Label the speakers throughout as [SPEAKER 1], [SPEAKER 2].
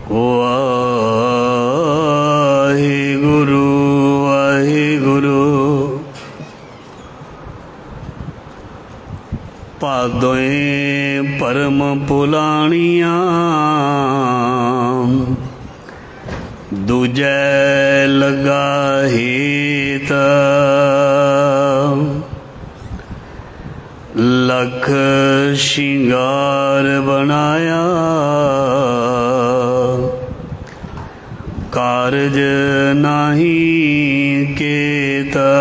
[SPEAKER 1] ਵਾਹਿਗੁਰੂ ਵਾਹਿਗੁਰੂ। ਭਾਦੋਏ ਪਰਮ ਪੁਲਾਣੀਆਂ, ਦੂਜੈ ਲਗਾ ਹੀਤ। ਲਖ ਸ਼ਿੰਗਾਰ ਬਣਾਇਆ, ਕਾਰਜ ਨਾਹੀ ਕੀਤਾ।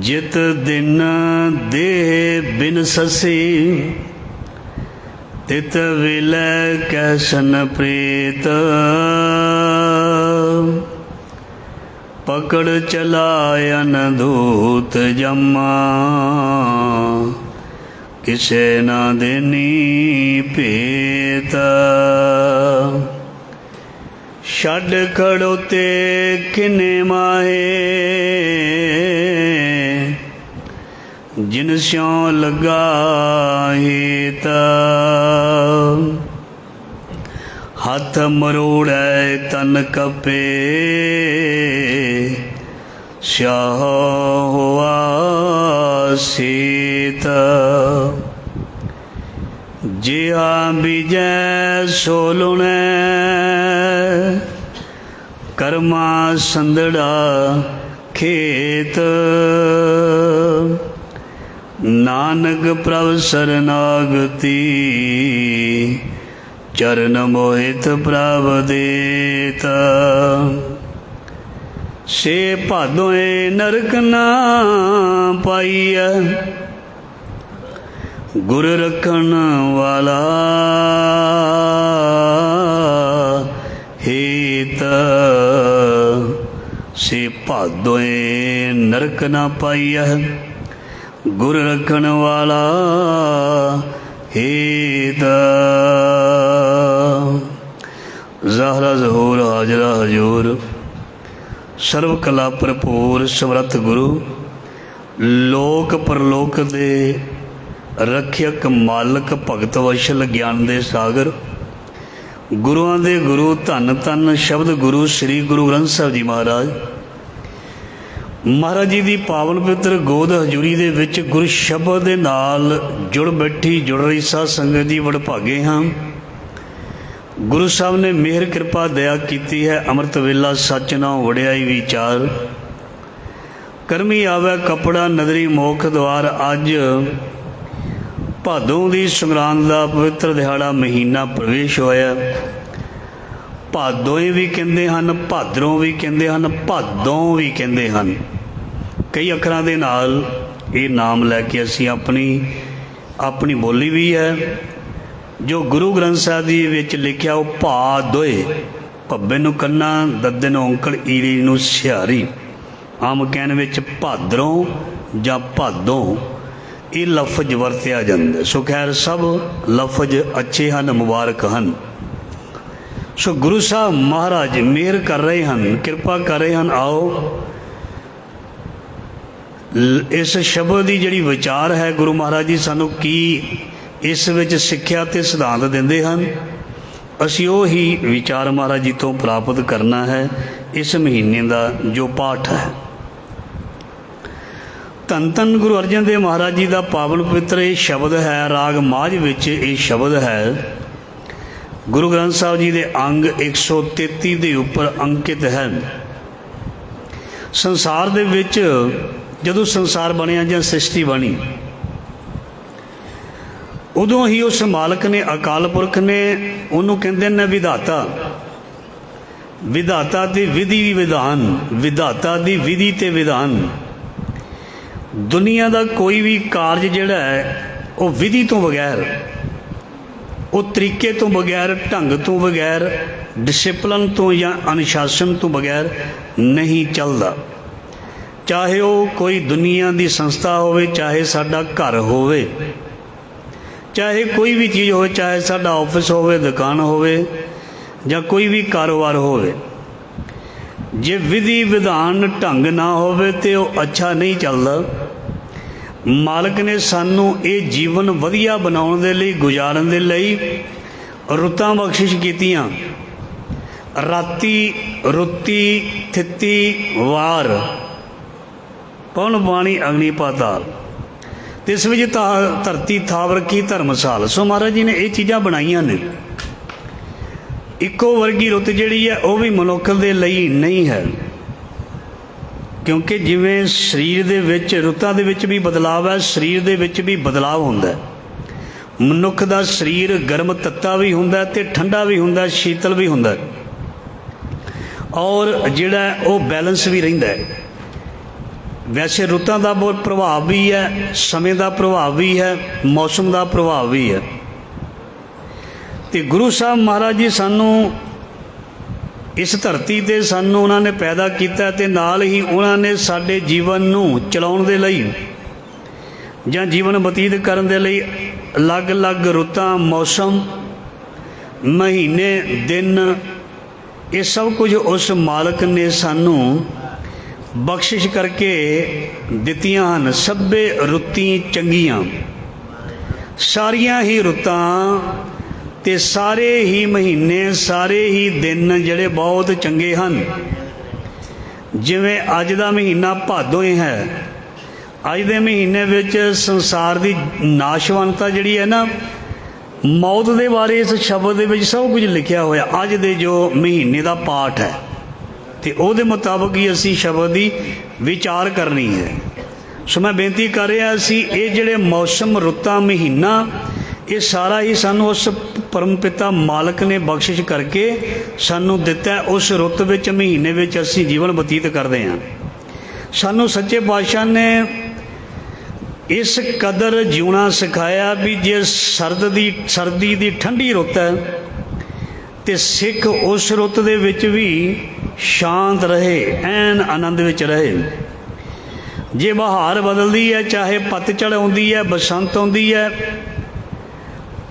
[SPEAKER 1] ਜਿਤ ਦਿਨ ਦੇਹ ਬਿਨ ਸਸੀ, ਤਿਤ ਵਿਲੈ ਕੈਸਨ ਪ੍ਰੀਤ। ਪਕੜ ਚਲਾਇਨ ਧੂਤ ਜਮਾ, ਕਿਸੇ ਨਾ ਦੇਨੀ ਭੇਤ। ਛੱਡ ਖੜੋਤੇ ਕਿਨੇ ਮਾਹੇ, ਜਿਨ ਸਿਉ ਲਗਾ ਹੀਤ। ਹੱਥ ਮਰੋੜੈ ਤਨ ਕਪੇ, ਸਿਆਹ ਹੋਆ ਸੀਤ। ਜਿਹਾ ਬੀਜੈ ਸੋ ਲੁਣੈ, ਕਰਮਾ ਸੰਦੜਾ ਖੇਤ। ਨਾਨਕ ਪ੍ਰਭ ਸਰਨਾਗਤੀ, ਚਰਨ ਮੋਹਿਤ ਪ੍ਰਭ ਦੇਤ। ਸੇ ਭਾਦੋਏ ਨਰਕ ਨਾ ਪਾਈਐ, ਗੁਰ ਰੱਖਣ ਵਾਲਾ ਹੀਤ। ਸੇ ਭਾਦੋਏ ਨਰਕ ਨਾ ਪਾਈਐ, ਗੁਰ ਰੱਖਣ ਵਾਲਾ ਹੀਤ। ਜ਼ਾਹਰਾ ਜ਼ਹੂਰ ਹਾਜ਼ਰਾ ਹਜ਼ੂਰ, ਸਰਵ ਕਲਾ ਭਰਪੂਰ ਸਮਰੱਥ ਗੁਰੂ, ਲੋਕ ਪਰਲੋਕ ਦੇ ਰੱਖਿਅਕ ਮਾਲਕ, ਭਗਤ ਵਸ਼ਲ ਗਿਆਨ ਦੇ ਸਾਗਰ, ਗੁਰੂਆਂ ਦੇ ਗੁਰੂ, ਧੰਨ ਧੰਨ ਸ਼ਬਦ ਗੁਰੂ ਸ੍ਰੀ ਗੁਰੂ ਗ੍ਰੰਥ ਸਾਹਿਬ ਜੀ ਮਹਾਰਾਜ। ਮਹਾਰਾਜ ਜੀ ਦੀ ਪਾਵਨ ਪਵਿੱਤਰ ਗੋਦ ਹਜ਼ੂਰੀ ਦੇ ਵਿੱਚ ਗੁਰੂ ਸ਼ਬਦ ਦੇ ਨਾਲ ਜੁੜ ਬੈਠੀ ਜੁੜ ਰਹੀ ਸਾਧ ਸੰਗਤ ਜੀ ਵਡਭਾਗੇ ਹਾਂ। ਗੁਰੂ ਸਾਹਿਬ ਨੇ ਮਿਹਰ ਕਿਰਪਾ ਦਇਆ ਕੀਤੀ ਹੈ। ਅੰਮ੍ਰਿਤ ਵੇਲਾ ਸੱਚ ਨਾਉ ਵਡਿਆਈ ਵਿਚਾਰ, ਕਰਮੀ ਆਵੈ ਕਪੜਾ ਨਦਰੀ ਮੋਖ ਦੁਆਰ। ਅੱਜ ਭਾਦੋਂ ਦੀ ਸੰਗਰਾਂਦ ਦਾ ਪਵਿੱਤਰ ਦਿਹਾੜਾ ਮਹੀਨਾ ਪ੍ਰਵੇਸ਼ ਹੋਇਆ। ਭਾਦੋਏ ਵੀ ਕਹਿੰਦੇ ਹਨ, ਭਾਦਰੋਂ ਵੀ ਕਹਿੰਦੇ ਹਨ, ਭਾਦੋਂ ਵੀ ਕਹਿੰਦੇ ਹਨ। ਕਈ ਅੱਖਰਾਂ ਦੇ ਨਾਲ ਇਹ ਨਾਮ ਲੈ ਕੇ ਅਸੀਂ ਆਪਣੀ ਬੋਲੀ ਵੀ ਹੈ। ਜੋ ਗੁਰੂ ਗ੍ਰੰਥ ਸਾਹਿਬ ਜੀ ਵਿੱਚ ਲਿਖਿਆ ਉਹ ਭਾਦੋਏ, ਭੱਬੇ ਨੂੰ ਕੰਨਾ, ਦੱਦੇ ਨੂੰ ਔਂਕੜ, ਈੜੀ ਨੂੰ ਸਿਹਾਰੀ। ਆਮ ਕਹਿਣ ਵਿੱਚ ਭਾਦਰੋਂ ਜਾਂ ਭਾਦੋਂ ਇਹ ਲਫ਼ਜ਼ ਵਰਤਿਆ ਜਾਂਦਾ। ਸੋ ਖੈਰ ਸਭ ਲਫ਼ਜ਼ ਅੱਛੇ ਹਨ, ਮੁਬਾਰਕ ਹਨ। ਸੋ ਗੁਰੂ ਸਾਹਿਬ ਮਹਾਰਾਜ ਮਿਹਰ ਕਰ ਰਹੇ ਹਨ, ਕਿਰਪਾ ਕਰ ਰਹੇ ਹਨ। ਆਓ ਇਸ ਸ਼ਬਦ ਦੀ ਜਿਹੜੀ ਵਿਚਾਰ ਹੈ, ਗੁਰੂ ਮਹਾਰਾਜ ਜੀ ਸਾਨੂੰ ਕੀ ਇਸ ਵਿੱਚ ਸਿੱਖਿਆ ਅਤੇ ਸਿਧਾਂਤ ਦਿੰਦੇ ਹਨ, ਅਸੀਂ ਉਹ ਹੀ ਵਿਚਾਰ ਮਹਾਰਾਜ ਜੀ ਤੋਂ ਪ੍ਰਾਪਤ ਕਰਨਾ ਹੈ। ਇਸ ਮਹੀਨੇ ਦਾ ਜੋ ਪਾਠ ਹੈ, ਧੰਨ ਧੰਨ ਗੁਰੂ ਅਰਜਨ ਦੇਵ ਮਹਾਰਾਜ ਜੀ ਦਾ ਪਾਵਨ ਪਵਿੱਤਰ ਇਹ ਸ਼ਬਦ ਹੈ। ਰਾਗ ਮਾਝ ਵਿੱਚ ਇਹ ਸ਼ਬਦ ਹੈ। ਗੁਰੂ ਗ੍ਰੰਥ ਸਾਹਿਬ ਜੀ ਦੇ ਅੰਗ 133 ਦੇ ਉੱਪਰ ਅੰਕਿਤ ਹੈ। ਸੰਸਾਰ ਦੇ ਵਿੱਚ ਜਦੋਂ ਸੰਸਾਰ ਬਣਿਆ ਜਾਂ ਸ੍ਰਿਸ਼ਟੀ ਬਣੀ, ਉਦੋਂ ਹੀ ਉਸ ਮਾਲਕ ਨੇ, ਅਕਾਲ ਪੁਰਖ ਨੇ, ਉਹਨੂੰ ਕਹਿੰਦੇ ਨੇ ਵਿਧਾਤਾ। ਵਿਧਾਤਾ ਦੀ ਵਿਧੀ ਵਿਧਾਨ, ਵਿਧਾਤਾ ਦੀ ਵਿਧੀ ਤੇ ਵਿਧਾਨ। ਦੁਨੀਆ ਦਾ ਕੋਈ ਵੀ ਕਾਰਜ ਜਿਹੜਾ ਹੈ ਉਹ ਵਿਧੀ ਤੋਂ ਬਗੈਰ, ਉਹ ਤਰੀਕੇ ਤੋਂ ਬਗੈਰ, ਢੰਗ ਤੋਂ ਬਗੈਰ, ਡਿਸਿਪਲਨ ਤੋਂ ਜਾਂ ਅਨੁਸ਼ਾਸਨ ਤੋਂ ਬਗੈਰ ਨਹੀਂ ਚੱਲਦਾ। ਚਾਹੇ ਉਹ ਕੋਈ ਦੁਨੀਆ ਦੀ ਸੰਸਥਾ ਹੋਵੇ, ਚਾਹੇ ਸਾਡਾ ਘਰ ਹੋਵੇ, ਚਾਹੇ ਕੋਈ ਵੀ ਚੀਜ਼ ਹੋਵੇ, ਚਾਹੇ ਸਾਡਾ ਆਫਿਸ ਹੋਵੇ, ਦੁਕਾਨ ਹੋਵੇ ਜਾਂ ਕੋਈ ਵੀ ਕਾਰੋਬਾਰ ਹੋਵੇ। ਜੇ ਵਿਧੀ ਵਿਧਾਨ ਢੰਗ ਨਾ ਹੋਵੇ ਤੇ ਉਹ ਅੱਛਾ ਨਹੀਂ ਚੱਲਦਾ। ਮਾਲਕ ਨੇ ਸਾਨੂੰ ਇਹ ਜੀਵਨ ਵਧੀਆ ਬਣਾਉਣ ਦੇ ਲਈ, ਗੁਜ਼ਾਰਨ ਦੇ ਲਈ ਰੁੱਤਾਂ ਬਖਸ਼ਿਸ਼ ਕੀਤੀਆਂ। ਰਾਤੀ ਰੁੱਤੀ ਥਿੱਤੀ ਵਾਰ, ਪਵਨ ਬਾਣੀ ਅਗਨੀ ਪਾਤਾਲ, ਤਿਸ ਵਿੱਚ ਧਰਤੀ ਥਾਵ ਰੱਖੀ ਧਰਮਸਾਲ। ਸੋ ਮਹਾਰਾਜ ਜੀ ਨੇ ਇਹ ਚੀਜ਼ਾਂ ਬਣਾਈਆਂ ਨੇ। ਇੱਕੋ ਵਰਗੀ ਰੁੱਤ ਜਿਹੜੀ ਹੈ ਉਹ ਵੀ ਮਨੁੱਖ ਦੇ ਲਈ ਨਹੀਂ ਹੈ, ਕਿਉਂਕਿ ਜਿਵੇਂ ਸਰੀਰ ਦੇ ਵਿੱਚ ਰੁੱਤਾਂ ਦੇ ਵਿੱਚ ਵੀ ਬਦਲਾਵ ਹੈ, ਸਰੀਰ ਦੇ ਵਿੱਚ ਵੀ ਬਦਲਾਵ ਹੁੰਦਾ। ਮਨੁੱਖ ਦਾ ਸਰੀਰ ਗਰਮ ਤੱਤਾ ਵੀ ਹੁੰਦਾ ਅਤੇ ਠੰਡਾ ਵੀ ਹੁੰਦਾ, ਸ਼ੀਤਲ ਵੀ ਹੁੰਦਾ, ਔਰ ਜਿਹੜਾ ਉਹ ਬੈਲੈਂਸ ਵੀ ਰਹਿੰਦਾ ਹੈ। ਵੈਸੇ ਰੁੱਤਾਂ ਦਾ ਬਹੁਤ ਪ੍ਰਭਾਵ ਵੀ ਹੈ, ਸਮੇਂ ਦਾ ਪ੍ਰਭਾਵ ਵੀ ਹੈ, ਮੌਸਮ ਦਾ ਪ੍ਰਭਾਵ ਵੀ ਹੈ। ਅਤੇ ਗੁਰੂ ਸਾਹਿਬ ਮਹਾਰਾਜ ਜੀ ਸਾਨੂੰ ਇਸ ਧਰਤੀ 'ਤੇ ਸਾਨੂੰ ਉਹਨਾਂ ਨੇ ਪੈਦਾ ਕੀਤਾ, ਅਤੇ ਨਾਲ ਹੀ ਉਹਨਾਂ ਨੇ ਸਾਡੇ ਜੀਵਨ ਨੂੰ ਚਲਾਉਣ ਦੇ ਲਈ ਜਾਂ ਜੀਵਨ ਬਤੀਤ ਕਰਨ ਦੇ ਲਈ ਅਲੱਗ-ਅਲੱਗ ਰੁੱਤਾਂ, ਮੌਸਮ, ਮਹੀਨੇ, ਦਿਨ, ਇਹ ਸਭ ਕੁਝ ਉਸ ਮਾਲਕ ਨੇ ਸਾਨੂੰ ਬਖਸ਼ਿਸ਼ ਕਰਕੇ ਦਿੱਤੀਆਂ ਹਨ। ਸਭੇ ਰੁੱਤੀ ਚੰਗੀਆਂ, ਸਾਰੀਆਂ ਹੀ ਰੁੱਤਾਂ ਅਤੇ ਸਾਰੇ ਹੀ ਮਹੀਨੇ, ਸਾਰੇ ਹੀ ਦਿਨ ਜਿਹੜੇ ਬਹੁਤ ਚੰਗੇ ਹਨ। ਜਿਵੇਂ ਅੱਜ ਦਾ ਮਹੀਨਾ ਭਾਦੋਂ ਹੀ ਹੈ, ਅੱਜ ਦੇ ਮਹੀਨੇ ਵਿੱਚ ਸੰਸਾਰ ਦੀ ਨਾਸ਼ਵੰਤਤਾ ਜਿਹੜੀ ਹੈ ਨਾ, ਮੌਤ ਦੇ ਬਾਰੇ ਇਸ ਸ਼ਬਦ ਦੇ ਵਿੱਚ ਸਭ ਕੁਝ ਲਿਖਿਆ ਹੋਇਆ। ਅੱਜ ਦੇ ਜੋ ਮਹੀਨੇ ਦਾ ਪਾਠ ਹੈ ਅਤੇ ਉਹਦੇ ਮੁਤਾਬਕ ਹੀ ਅਸੀਂ ਸ਼ਬਦ ਦੀ ਵਿਚਾਰ ਕਰਨੀ ਹੈ। ਸੋ ਮੈਂ ਬੇਨਤੀ ਕਰ ਰਿਹਾ ਸੀ, ਇਹ ਜਿਹੜੇ ਮੌਸਮ, ਰੁੱਤਾਂ, ਮਹੀਨਾ, ਇਹ ਸਾਰਾ ਹੀ ਸਾਨੂੰ ਉਸ ਪਰਮ ਪਿਤਾ ਮਾਲਕ ਨੇ ਬਖਸ਼ਿਸ਼ ਕਰਕੇ ਸਾਨੂੰ ਦਿੱਤਾ। ਉਸ ਰੁੱਤ ਵਿੱਚ, ਮਹੀਨੇ ਵਿੱਚ ਅਸੀਂ ਜੀਵਨ ਬਤੀਤ ਕਰਦੇ ਹਾਂ। ਸਾਨੂੰ ਸੱਚੇ ਪਾਤਸ਼ਾਹ ਨੇ ਇਸ ਕਦਰ ਜਿਉਣਾ ਸਿਖਾਇਆ ਵੀ ਜੇ ਸਰਦੀ ਦੀ ਠੰਡੀ ਰੁੱਤ ਹੈ ਅਤੇ ਸਿੱਖ ਉਸ ਰੁੱਤ ਦੇ ਵਿੱਚ ਵੀ ਸ਼ਾਂਤ ਰਹੇ, ਐਨ ਆਨੰਦ ਵਿੱਚ ਰਹੇ। ਜੇ ਬਹਾਰ ਬਦਲਦੀ ਹੈ, ਚਾਹੇ ਪਤਝੜ ਆਉਂਦੀ ਹੈ, ਬਸੰਤ ਆਉਂਦੀ ਹੈ,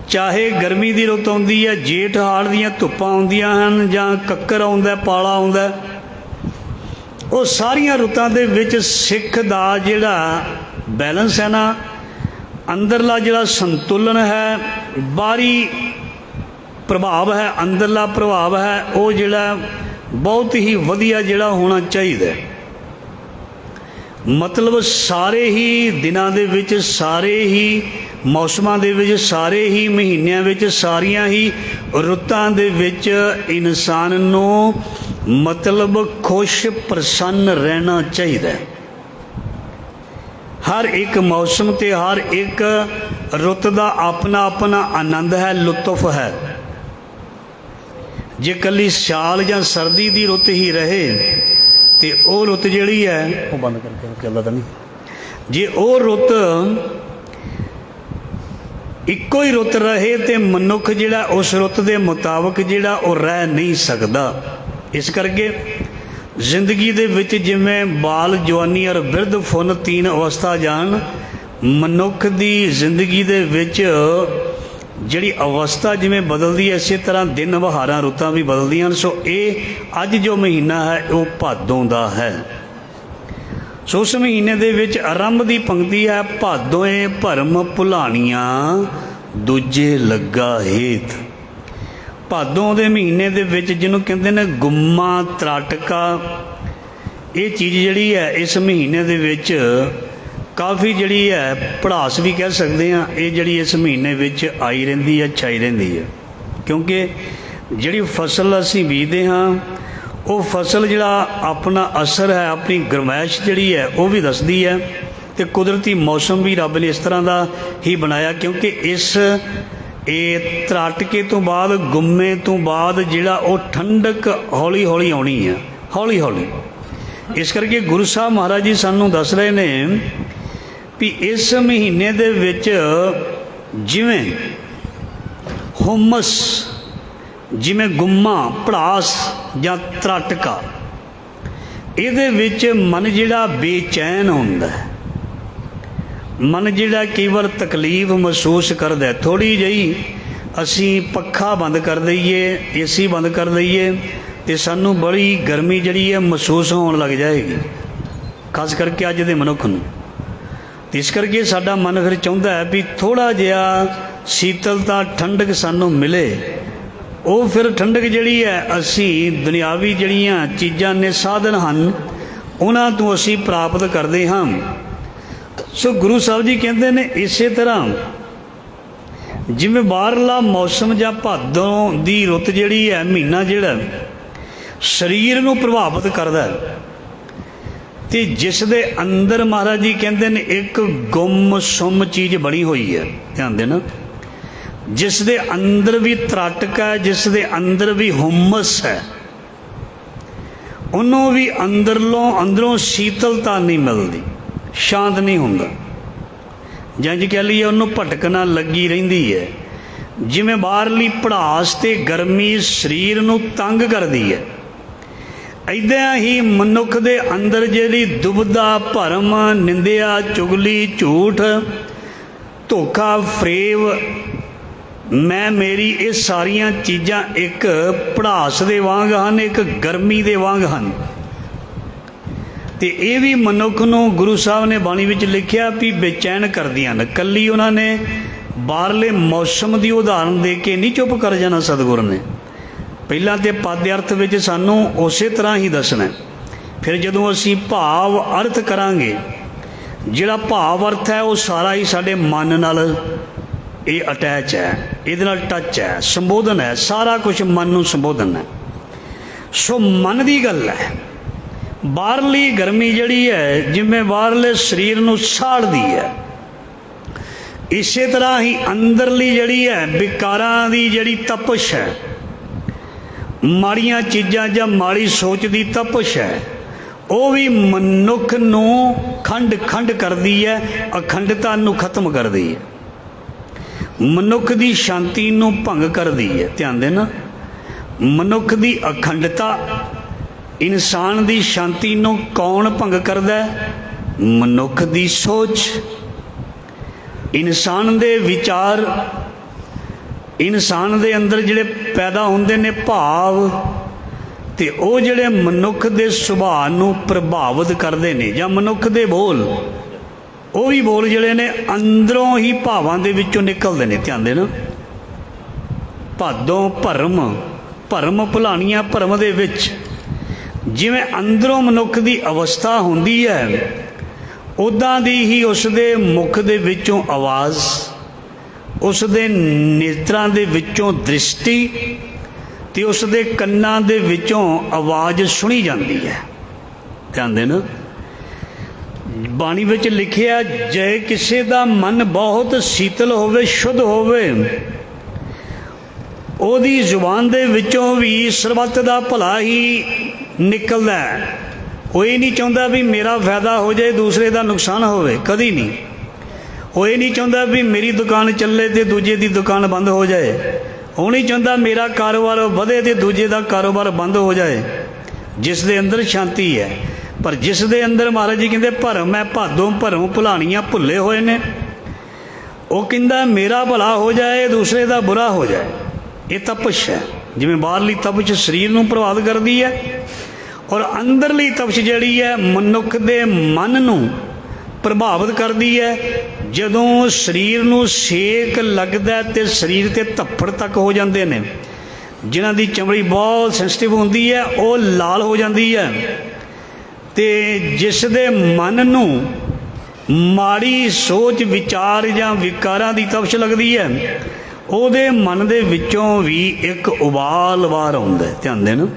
[SPEAKER 1] ਚਾਹੇ ਗਰਮੀ ਦੀ ਰੁੱਤ ਆਉਂਦੀ ਹੈ, ਜੇਠ ਹਾੜ ਦੀਆਂ ਧੁੱਪਾਂ ਆਉਂਦੀਆਂ ਹਨ, ਜਾਂ ਕੱਕਰ ਆਉਂਦਾ, ਪਾਲਾ ਆਉਂਦਾ, ਉਹ ਸਾਰੀਆਂ ਰੁੱਤਾਂ ਦੇ ਵਿੱਚ ਸਿੱਖ ਦਾ ਜਿਹੜਾ ਬੈਲੈਂਸ ਹੈ ਨਾ, ਅੰਦਰਲਾ ਜਿਹੜਾ ਸੰਤੁਲਨ ਹੈ, ਬਾਹਰੀ ਪ੍ਰਭਾਵ ਹੈ, ਅੰਦਰਲਾ ਪ੍ਰਭਾਵ ਹੈ, ਉਹ ਜਿਹੜਾ ਬਹੁਤ ਹੀ ਵਧੀਆ ਜਿਹੜਾ ਹੋਣਾ ਚਾਹੀਦਾ। ਮਤਲਬ ਸਾਰੇ ਹੀ ਦਿਨਾਂ ਦੇ ਵਿੱਚ, ਸਾਰੇ ਹੀ ਮੌਸਮਾਂ ਦੇ ਵਿੱਚ, ਸਾਰੇ ਹੀ ਮਹੀਨਿਆਂ ਵਿੱਚ, ਸਾਰੀਆਂ ਹੀ ਰੁੱਤਾਂ ਦੇ ਵਿੱਚ ਇਨਸਾਨ ਨੂੰ ਮਤਲਬ ਖੁਸ਼ ਪ੍ਰਸੰਨ ਰਹਿਣਾ ਚਾਹੀਦਾ। ਹਰ ਇੱਕ ਮੌਸਮ ਅਤੇ ਹਰ ਇੱਕ ਰੁੱਤ ਦਾ ਆਪਣਾ ਆਪਣਾ ਆਨੰਦ ਹੈ, ਲੁਤਫ ਹੈ। ਜੇ ਇਕੱਲੀ ਸਿਆਲ ਜਾਂ ਸਰਦੀ ਦੀ ਰੁੱਤ ਹੀ ਰਹੇ ਅਤੇ ਉਹ ਰੁੱਤ ਜਿਹੜੀ ਹੈ, ਉਹ ਬੰਦ ਕਰਕੇ ਚੱਲਦਾ ਤਾਂ ਨਹੀਂ, ਜੇ ਉਹ ਰੁੱਤ ਇੱਕੋ ਹੀ ਰੁੱਤ ਰਹੇ ਅਤੇ ਮਨੁੱਖ ਜਿਹੜਾ ਉਸ ਰੁੱਤ ਦੇ ਮੁਤਾਬਕ ਜਿਹੜਾ ਉਹ ਰਹਿ ਨਹੀਂ ਸਕਦਾ। ਇਸ ਕਰਕੇ ਜ਼ਿੰਦਗੀ ਦੇ ਵਿੱਚ ਜਿਵੇਂ ਬਾਲ, ਜਵਾਨੀ ਔਰ ਬਿਰਧ ਫੁੱਲ ਤੀਨ ਅਵਸਥਾ ਜਾਣ, ਮਨੁੱਖ ਦੀ ਜ਼ਿੰਦਗੀ ਦੇ ਵਿੱਚ ਜਿਹੜੀ ਅਵਸਥਾ ਜਿਵੇਂ ਬਦਲਦੀ ਹੈ, ਇਸੇ ਤਰ੍ਹਾਂ ਦਿਨ, ਬਹਾਰਾਂ, ਰੁੱਤਾਂ ਵੀ ਬਦਲਦੀਆਂ ਹਨ। ਸੋ ਇਹ ਅੱਜ ਜੋ ਮਹੀਨਾ ਹੈ ਉਹ ਭਾਦੋਂ ਦਾ ਹੈ। ਸੋ ਉਸ ਮਹੀਨੇ ਦੇ ਵਿੱਚ ਆਰੰਭ ਦੀ ਪੰਕਤੀ ਹੈ, ਭਾਦੋਏ ਭਰਮ ਭੁਲਾਣੀਆਂ ਦੂਜੇ ਲੱਗਾ ਹੇਤ। ਭਾਦੋਂ ਦੇ ਮਹੀਨੇ ਦੇ ਵਿੱਚ ਜਿਹਨੂੰ ਕਹਿੰਦੇ ਨੇ ਗੁੰਮਾ, ਤਰਾਟਕਾ, ਇਹ ਚੀਜ਼ ਜਿਹੜੀ ਹੈ ਇਸ ਮਹੀਨੇ ਦੇ ਵਿੱਚ ਕਾਫੀ ਜਿਹੜੀ ਹੈ ਭੜਾਸ ਵੀ ਕਹਿ ਸਕਦੇ ਹਾਂ, ਇਹ ਜਿਹੜੀ ਇਸ ਮਹੀਨੇ ਵਿੱਚ ਆਈ ਰਹਿੰਦੀ ਹੈ, ਛਾਈ ਰਹਿੰਦੀ ਹੈ। ਕਿਉਂਕਿ ਜਿਹੜੀ ਫਸਲ ਅਸੀਂ ਬੀਜਦੇ ਹਾਂ, ਉਹ ਫਸਲ ਜਿਹੜਾ ਆਪਣਾ ਅਸਰ ਹੈ, ਆਪਣੀ ਗਰਮੈਸ਼ ਜਿਹੜੀ ਹੈ ਉਹ ਵੀ ਦੱਸਦੀ ਹੈ, ਅਤੇ ਕੁਦਰਤੀ ਮੌਸਮ ਵੀ ਰੱਬ ਨੇ ਇਸ ਤਰ੍ਹਾਂ ਦਾ ਹੀ ਬਣਾਇਆ। ਕਿਉਂਕਿ ਇਹ ਤਰਾਟਕੇ ਤੋਂ ਬਾਅਦ, ਗੁੰਮੇ ਤੋਂ ਬਾਅਦ ਜਿਹੜਾ ਉਹ ਠੰਡਕ ਹੌਲੀ ਹੌਲੀ ਆਉਣੀ ਹੈ, ਹੌਲੀ ਹੌਲੀ। ਇਸ ਕਰਕੇ ਗੁਰੂ ਸਾਹਿਬ ਮਹਾਰਾਜ ਜੀ ਸਾਨੂੰ ਦੱਸ ਰਹੇ ਨੇ ਵੀ ਇਸ ਮਹੀਨੇ ਦੇ ਵਿੱਚ ਜਿਵੇਂ ਹੁਮਸ, ਜਿਵੇਂ ਗੁੰਮਾ, ਭੜਾਸ ਜਾਂ ਤਰਾਟਕਾ, ਇਹਦੇ ਵਿੱਚ ਮਨ ਜਿਹੜਾ ਬੇਚੈਨ ਹੁੰਦਾ ਹੈ, ਮਨ ਜਿਹੜਾ ਕਈ ਵਾਰ ਤਕਲੀਫ ਮਹਿਸੂਸ ਕਰਦਾ, ਥੋੜ੍ਹੀ ਜਿਹੀ ਅਸੀਂ ਪੱਖਾ ਬੰਦ ਕਰ ਦਈਏ, ਏਸੀ ਬੰਦ ਕਰ ਦਈਏ ਅਤੇ ਸਾਨੂੰ ਬੜੀ ਗਰਮੀ ਜਿਹੜੀ ਹੈ ਮਹਿਸੂਸ ਹੋਣ ਲੱਗ ਜਾਏਗੀ, ਖਾਸ ਕਰਕੇ ਅੱਜ ਦੇ ਮਨੁੱਖ ਨੂੰ। इस करके साडा मन फिर चाहुंदा है भी थोड़ा जिहा शीतलता ठंडक सानूं मिले। ਉਹ ਫਿਰ ਠੰਡਕ ਜਿਹੜੀ ਹੈ ਅਸੀਂ ਦੁਨਿਆਵੀ ਜਿਹੜੀਆਂ ਚੀਜ਼ਾਂ ਨੇ ਸਾਧਨ ਹਨ ਉਹਨਾਂ ਤੋਂ ਅਸੀਂ ਪ੍ਰਾਪਤ ਕਰਦੇ ਹਾਂ। ਸੋ ਗੁਰੂ ਸਾਹਿਬ ਜੀ ਕਹਿੰਦੇ ਨੇ ਇਸੇ ਤਰ੍ਹਾਂ ਜਿਵੇਂ ਬਾਹਰਲਾ ਮੌਸਮ ਜਾਂ ਭਾਦੋਂ ਦੀ ਰੁੱਤ ਜਿਹੜੀ ਹੈ ਮਹੀਨਾ ਜਿਹੜਾ ਸਰੀਰ ਨੂੰ ਪ੍ਰਭਾਵਿਤ ਕਰਦਾ ਅਤੇ ਜਿਸ ਦੇ ਅੰਦਰ ਮਹਾਰਾਜ ਜੀ ਕਹਿੰਦੇ ਨੇ ਇੱਕ ਗੁੰਮ-ਸੁੰਮ ਚੀਜ਼ ਬਣੀ ਹੋਈ ਹੈ। ਧਿਆਨ ਦੇਣਾ, ਜਿਸ ਦੇ ਅੰਦਰ ਵੀ ਤਰਾਟਕ ਹੈ, ਜਿਸ ਦੇ ਅੰਦਰ ਵੀ ਹੁਮਸ ਹੈ, ਉਹਨੂੰ ਵੀ ਅੰਦਰੋਂ ਸ਼ੀਤਲਤਾ ਨਹੀਂ ਮਿਲਦੀ, ਸ਼ਾਂਤ ਨਹੀਂ ਹੁੰਦਾ। ਜਾਂ ਜੇ ਕਹਿ ਲਈਏ ਉਹਨੂੰ ਭਟਕਣਾ ਲੱਗੀ ਰਹਿੰਦੀ ਹੈ। ਜਿਵੇਂ ਬਾਹਰਲੀ ਭੜਾਸ ਅਤੇ ਗਰਮੀ ਸਰੀਰ ਨੂੰ ਤੰਗ ਕਰਦੀ ਹੈ, ਇੱਦਾਂ ਹੀ ਮਨੁੱਖ ਦੇ ਅੰਦਰ ਜਿਹੜੀ ਦੁਬਦਾ, ਭਰਮ, ਨਿੰਦਿਆ, ਚੁਗਲੀ, ਝੂਠ, ਧੋਖਾ, ਫਰੇਬ, ਮੈਂ ਮੇਰੀ, ਇਹ ਸਾਰੀਆਂ ਚੀਜ਼ਾਂ ਇੱਕ ਭੜਾਸ ਦੇ ਵਾਂਗ ਹਨ, ਇੱਕ ਗਰਮੀ ਦੇ ਵਾਂਗ ਹਨ। ਅਤੇ ਇਹ ਵੀ ਮਨੁੱਖ ਨੂੰ ਗੁਰੂ ਸਾਹਿਬ ਨੇ ਬਾਣੀ ਵਿੱਚ ਲਿਖਿਆ ਵੀ ਬੇਚੈਨ ਕਰਦੀਆਂ ਨੇ। ਇਕੱਲੀ ਉਹਨਾਂ ਨੇ ਬਾਹਰਲੇ ਮੌਸਮ ਦੀ ਉਦਾਹਰਨ ਦੇ ਕੇ ਨਹੀਂ ਚੁੱਪ ਕਰ ਜਾਣਾ ਸਤਿਗੁਰ ਨੇ। ਪਹਿਲਾਂ ਤਾਂ ਪਦ ਅਰਥ ਵਿੱਚ ਸਾਨੂੰ ਉਸੇ ਤਰ੍ਹਾਂ ਹੀ ਦੱਸਣਾ, ਫਿਰ ਜਦੋਂ ਅਸੀਂ ਭਾਵ ਅਰਥ ਕਰਾਂਗੇ, ਜਿਹੜਾ ਭਾਵ ਅਰਥ ਹੈ ਉਹ ਸਾਰਾ ਹੀ ਸਾਡੇ ਮਨ ਨਾਲ ਇਹ ਅਟੈਚ ਹੈ, ਇਹਦੇ ਨਾਲ ਟੱਚ ਹੈ, ਸੰਬੋਧਨ ਹੈ, ਸਾਰਾ ਕੁਛ ਮਨ ਨੂੰ ਸੰਬੋਧਨ ਹੈ। ਸੋ ਮਨ ਦੀ ਗੱਲ ਹੈ। ਬਾਹਰਲੀ ਗਰਮੀ ਜਿਹੜੀ ਹੈ ਜਿਵੇਂ ਬਾਹਰਲੇ ਸਰੀਰ ਨੂੰ ਸਾੜਦੀ ਹੈ, ਇਸੇ ਤਰ੍ਹਾਂ ਹੀ ਅੰਦਰਲੀ ਜਿਹੜੀ ਹੈ ਵਿਕਾਰਾਂ ਦੀ ਜਿਹੜੀ ਤਪਸ਼ ਹੈ, ਮਾੜੀਆਂ ਚੀਜ਼ਾਂ ਜਾਂ ਮਾੜੀ ਸੋਚ ਦੀ ਤਪਸ਼ ਹੈ, ਉਹ ਵੀ ਮਨੁੱਖ ਨੂੰ ਖੰਡ ਕਰਦੀ ਹੈ, ਅਖੰਡਤਾ ਨੂੰ ਖਤਮ ਕਰਦੀ ਹੈ, ਮਨੁੱਖ ਦੀ ਸ਼ਾਂਤੀ ਨੂੰ ਭੰਗ ਕਰਦੀ ਹੈ। ਧਿਆਨ ਦੇਣਾ, ਮਨੁੱਖ ਦੀ ਅਖੰਡਤਾ, ਇਨਸਾਨ ਦੀ ਸ਼ਾਂਤੀ ਨੂੰ ਕੌਣ ਭੰਗ ਕਰਦਾ? ਮਨੁੱਖ ਦੀ ਸੋਚ, ਇਨਸਾਨ ਦੇ ਵਿਚਾਰ, ਇਨਸਾਨ ਦੇ ਅੰਦਰ ਜਿਹੜੇ ਪੈਦਾ ਹੁੰਦੇ ਨੇ ਭਾਵ, ਅਤੇ ਉਹ ਜਿਹੜੇ ਮਨੁੱਖ ਦੇ ਸੁਭਾਅ ਨੂੰ ਪ੍ਰਭਾਵਿਤ ਕਰਦੇ ਨੇ, ਜਾਂ ਮਨੁੱਖ ਦੇ ਬੋਲ, ਉਹ ਵੀ ਬੋਲ ਜਿਹੜੇ ਨੇ ਅੰਦਰੋਂ ਹੀ ਭਾਵਾਂ ਦੇ ਵਿੱਚੋਂ ਨਿਕਲਦੇ ਨੇ। ਧਿਆਨ ਦੇਣਾ, ਭਾਦੋਂ ਭਰਮ ਭੁਲਾਣੀਆਂ ਭਰਮ ਦੇ ਵਿੱਚ ਜਿਵੇਂ ਅੰਦਰੋਂ ਮਨੁੱਖ ਦੀ ਅਵਸਥਾ ਹੁੰਦੀ ਹੈ, ਉੱਦਾਂ ਦੀ ਹੀ ਉਸ ਦੇ ਮੁਖ ਦੇ ਵਿੱਚੋਂ ਆਵਾਜ਼, ਉਸ ਦੇ ਨੇਤਰਾਂ ਦੇ ਵਿੱਚੋਂ ਦ੍ਰਿਸ਼ਟੀ ਅਤੇ ਉਸ ਦੇ ਕੰਨਾਂ ਦੇ ਵਿੱਚੋਂ ਆਵਾਜ਼ ਸੁਣੀ ਜਾਂਦੀ ਹੈ। ਧਿਆਨ ਦੇਣਾ, ਬਾਣੀ ਵਿੱਚ ਲਿਖਿਆ, ਜੇ ਕਿਸੇ ਦਾ ਮਨ ਬਹੁਤ ਸ਼ੀਤਲ ਹੋਵੇ, ਸ਼ੁੱਧ ਹੋਵੇ, ਉਹਦੀ ਜ਼ੁਬਾਨ ਦੇ ਵਿੱਚੋਂ ਵੀ ਸਰਬੱਤ ਦਾ ਭਲਾ ਹੀ ਨਿਕਲਦਾ ਹੈ। ਉਹ ਇਹ ਨਹੀਂ ਚਾਹੁੰਦਾ ਵੀ ਮੇਰਾ ਫਾਇਦਾ ਹੋ ਜਾਏ, ਦੂਸਰੇ ਦਾ ਨੁਕਸਾਨ ਹੋਵੇ, ਕਦੀ ਨਹੀਂ। ਉਹ ਇਹ ਨਹੀਂ ਚਾਹੁੰਦਾ ਵੀ ਮੇਰੀ ਦੁਕਾਨ ਚੱਲੇ ਅਤੇ ਦੂਜੇ ਦੀ ਦੁਕਾਨ ਬੰਦ ਹੋ ਜਾਏ। ਉਹ ਨਹੀਂ ਚਾਹੁੰਦਾ ਮੇਰਾ ਕਾਰੋਬਾਰ ਵਧੇ ਅਤੇ ਦੂਜੇ ਦਾ ਕਾਰੋਬਾਰ ਬੰਦ ਹੋ ਜਾਏ। ਜਿਸ ਦੇ ਅੰਦਰ ਸ਼ਾਂਤੀ ਹੈ, ਪਰ ਜਿਸ ਦੇ ਅੰਦਰ ਮਹਾਰਾਜ ਜੀ ਕਹਿੰਦੇ ਭਰਮ ਹੈ, ਭਾਦੋਂ ਭਰਮ ਭੁਲਾਣੀਆਂ ਭੁੱਲੇ ਹੋਏ ਨੇ, ਉਹ ਕਹਿੰਦਾ ਮੇਰਾ ਭਲਾ ਹੋ ਜਾਏ, ਦੂਸਰੇ ਦਾ ਬੁਰਾ ਹੋ ਜਾਏ। ਇਹ ਤਪਸ਼ ਹੈ। ਜਿਵੇਂ ਬਾਹਰਲੀ ਤਪਸ਼ ਸਰੀਰ ਨੂੰ ਪ੍ਰਭਾਵਿਤ ਕਰਦੀ ਹੈ, ਔਰ ਅੰਦਰਲੀ ਤਪਸ਼ ਜਿਹੜੀ ਹੈ ਮਨੁੱਖ ਦੇ ਮਨ ਨੂੰ ਪ੍ਰਭਾਵਿਤ ਕਰਦੀ ਹੈ। ਜਦੋਂ ਸਰੀਰ ਨੂੰ ਸੇਕ ਲੱਗਦਾ ਅਤੇ ਸਰੀਰ 'ਤੇ ਧੱਫੜ ਤੱਕ ਹੋ ਜਾਂਦੇ ਨੇ, ਜਿਨ੍ਹਾਂ ਦੀ ਚਮੜੀ ਬਹੁਤ ਸੈਂਸਿਟਿਵ ਹੁੰਦੀ ਹੈ, ਉਹ ਲਾਲ ਹੋ ਜਾਂਦੀ ਹੈ। ਅਤੇ ਜਿਸ ਦੇ ਮਨ ਨੂੰ ਮਾੜੀ ਸੋਚ, ਵਿਚਾਰ ਜਾਂ ਵਿਕਾਰਾਂ ਦੀ ਤਪਸ਼ ਲੱਗਦੀ ਹੈ, ਉਹਦੇ ਮਨ ਦੇ ਵਿੱਚੋਂ ਵੀ ਇੱਕ ਉਬਾਲ ਬਾਹਰ ਆਉਂਦਾ। ਧਿਆਨ ਦੇਣਾ,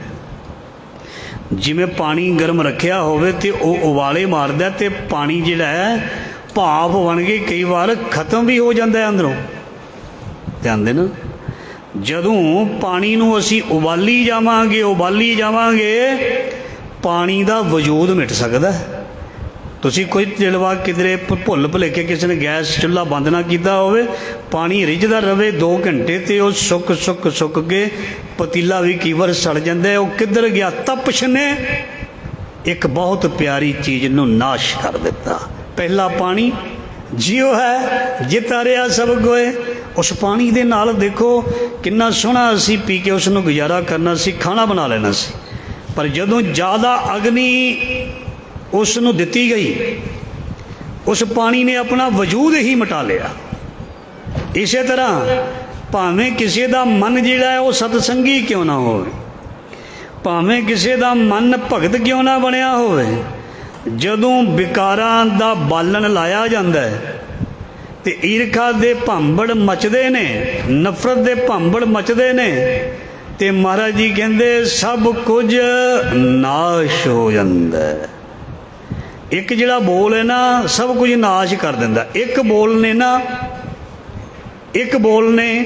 [SPEAKER 1] ਜਿਵੇਂ ਪਾਣੀ ਗਰਮ ਰੱਖਿਆ ਹੋਵੇ ਅਤੇ ਉਹ ਉਬਾਲੇ ਮਾਰਦਾ ਅਤੇ ਪਾਣੀ ਜਿਹੜਾ ਹੈ ਭਾਫ ਬਣ ਕੇ ਕਈ ਵਾਰ ਖਤਮ ਵੀ ਹੋ ਜਾਂਦਾ ਅੰਦਰੋਂ। ਧਿਆਨ ਦੇਣਾ, ਜਦੋਂ ਪਾਣੀ ਨੂੰ ਅਸੀਂ ਉਬਾਲੀ ਜਾਵਾਂਗੇ ਪਾਣੀ ਦਾ ਵਜੂਦ ਮਿਟ ਸਕਦਾ। ਤੁਸੀਂ ਕੋਈ ਤਿਲਵਾ ਕਿਧਰੇ ਭੁੱਲ ਭੁਲੇਖੇ ਕਿਸੇ ਨੇ ਗੈਸ ਚੁੱਲ੍ਹਾ ਬੰਦ ਨਾ ਕੀਤਾ ਹੋਵੇ, ਪਾਣੀ ਰਿੱਝਦਾ ਰਹੇ 2 ਘੰਟੇ ਅਤੇ ਉਹ ਸੁੱਕ ਕੇ ਪਤੀਲਾ ਵੀ ਕਈ ਵਾਰ ਸੜ ਜਾਂਦਾ। ਉਹ ਕਿੱਧਰ ਗਿਆ? ਤਪਸ਼ ਨੇ ਇੱਕ ਬਹੁਤ ਪਿਆਰੀ ਚੀਜ਼ ਨੂੰ ਨਾਸ਼ ਕਰ ਦਿੱਤਾ। ਪਹਿਲਾ ਪਾਣੀ ਜਿਉ ਹੈ ਜਿਤਾਰਿਆ ਸਭ ਗੋਏ। ਉਸ ਪਾਣੀ ਦੇ ਨਾਲ ਦੇਖੋ ਕਿੰਨਾ ਸੋਹਣਾ ਅਸੀਂ ਪੀ ਕੇ ਉਸ ਨੂੰ ਗੁਜ਼ਾਰਾ ਕਰਨਾ ਸੀ, ਖਾਣਾ ਬਣਾ ਲੈਣਾ ਸੀ। ਪਰ ਜਦੋਂ ਜ਼ਿਆਦਾ ਅਗਨੀ ਉਸ ਨੂੰ ਦਿੱਤੀ ਗਈ उस पानी ने अपना वजूद ही मिटा लिया। इस तरह भावें किसी का मन जिहड़ा है वो सतसंगी क्यों ना हो, भावें किसी का मन भगत क्यों ना बनया होवे, जदों विकारां दा बालन लाया जांदा है ते ईरखा दे भांबड़ मचदे ने, नफरत दे भांबड़ मचदे ने, ते महाराज जी कहंदे सब कुछ नाश हो जांदा है। एक जिहड़ा बोल है ना सब कुछ नाश कर दिंदा। एक बोल ने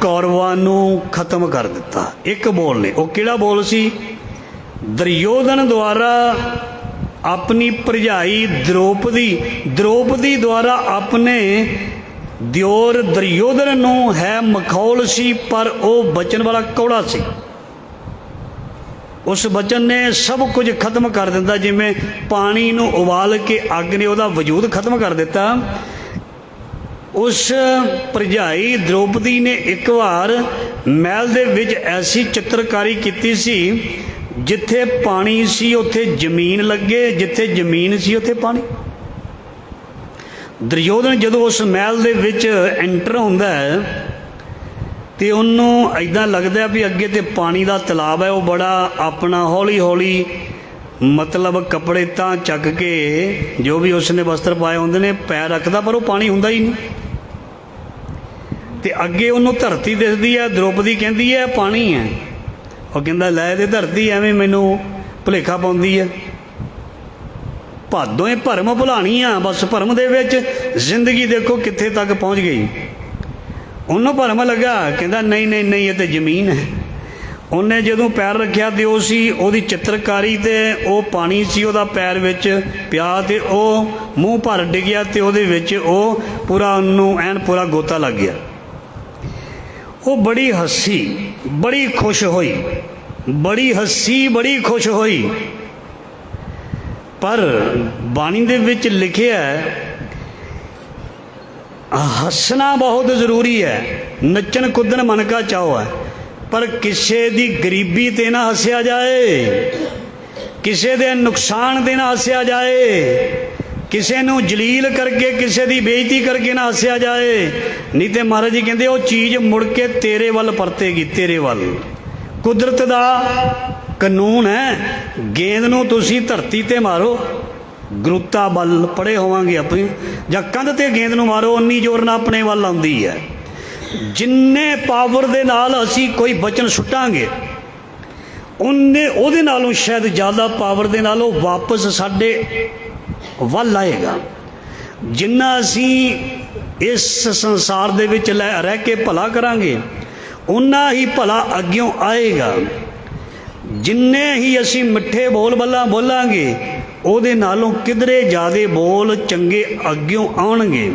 [SPEAKER 1] कौरवां नूं खत्म कर दिता। एक बोल ने, वो किहड़ा बोल सी? दुर्योधन द्वारा अपनी भरजाई द्रौपदी द्वारा अपने दिओर दुर्योधन नूं है मखौल सी, पर वह बचन वाला कौड़ा सी। उस बचन ने सब कुछ खत्म कर दिता। जिमें पानी नूं उबाल के अग ने उहदा वजूद खत्म कर दिता। उस भरजाई द्रौपदी ने एक बार महल दे विच ऐसी चित्रकारी की सी, जिथे पानी सी उत्थे जमीन लगे, जिथे जमीन सी उत्थे पानी। दुर्योधन जदों उस महल दे विच एंटर होंदा है तो उन्होंने इदां लगदा भी अगे तो पानी का तलाब है। वो बड़ा अपना हौली हौली मतलब कपड़े तां चक के जो भी उसने वस्त्र पाए होंदे ने पैर रखदा, पर वो पानी हुंदा ही नहीं। तो अगे उन्होंने धरती दिसदी है। द्रौपदी कहंदी है पानी है। वो कहंदा लै ते धरती एवें मैनू भुलेखा पाउंदी है। भादों ये भरम भुलानी आ, बस भरम दे विच जिंदगी देखो कित्थे तक पहुँच गई। उन्होंने भरम लगा, कहंदा नहीं नहीं नहीं, ये तो जमीन है। उन्हें जदों पैर रखिया तो वो सी उहदी चित्रकारी, तो वह पानी सी उहदा पैर विच पिया, तो वह मूँह भर डिग्या, तो उहदे विच वह पूरा उन्होंने ऐन पूरा गोता लग गया। वो बड़ी हसी, बड़ी खुश हुई, बड़ी हसी, बड़ी खुश हुई। पर बाणी दे विच लिखिया है हसना बहुत ज़रूरी है, नचन कुदन मन का चाओ है, पर किसी दी गरीबी ते ना हसिया जाए, किसी दे नुकसान ते ना हसिया जाए, किसी नूं जलील करके किसी दी बेइज्जती करके ना हसिया जाए। नहीं तो महाराज जी कहते वो चीज़ मुड़ के तेरे वल परतेगी, तेरे वल। कुदरत दा कानून है, गेंद नूं तुसीं धरती ते मारो, गुरुता बल पढ़े होवांगे अपनी, जां कंध ते गेंद नूं मारो, उन्नी जोर नाल अपने वल आउंदी है। जिन्ने पावर दे नाल असीं कोई बचन सुट्टांगे, उन्ने उहदे नालों शायद ज़्यादा पावर दे नाल ओह वापस साडे वल आएगा। जिन्ना असीं इस संसार दे विच रह के भला करांगे, उन्ना ही भला अग्यों आएगा। जिन्ने ही असीं मिठे बोल बल्लां बोलांगे, ਉਹਦੇ नालों किधरे ज़्यादा बोल चंगे अग्यों आउणगे।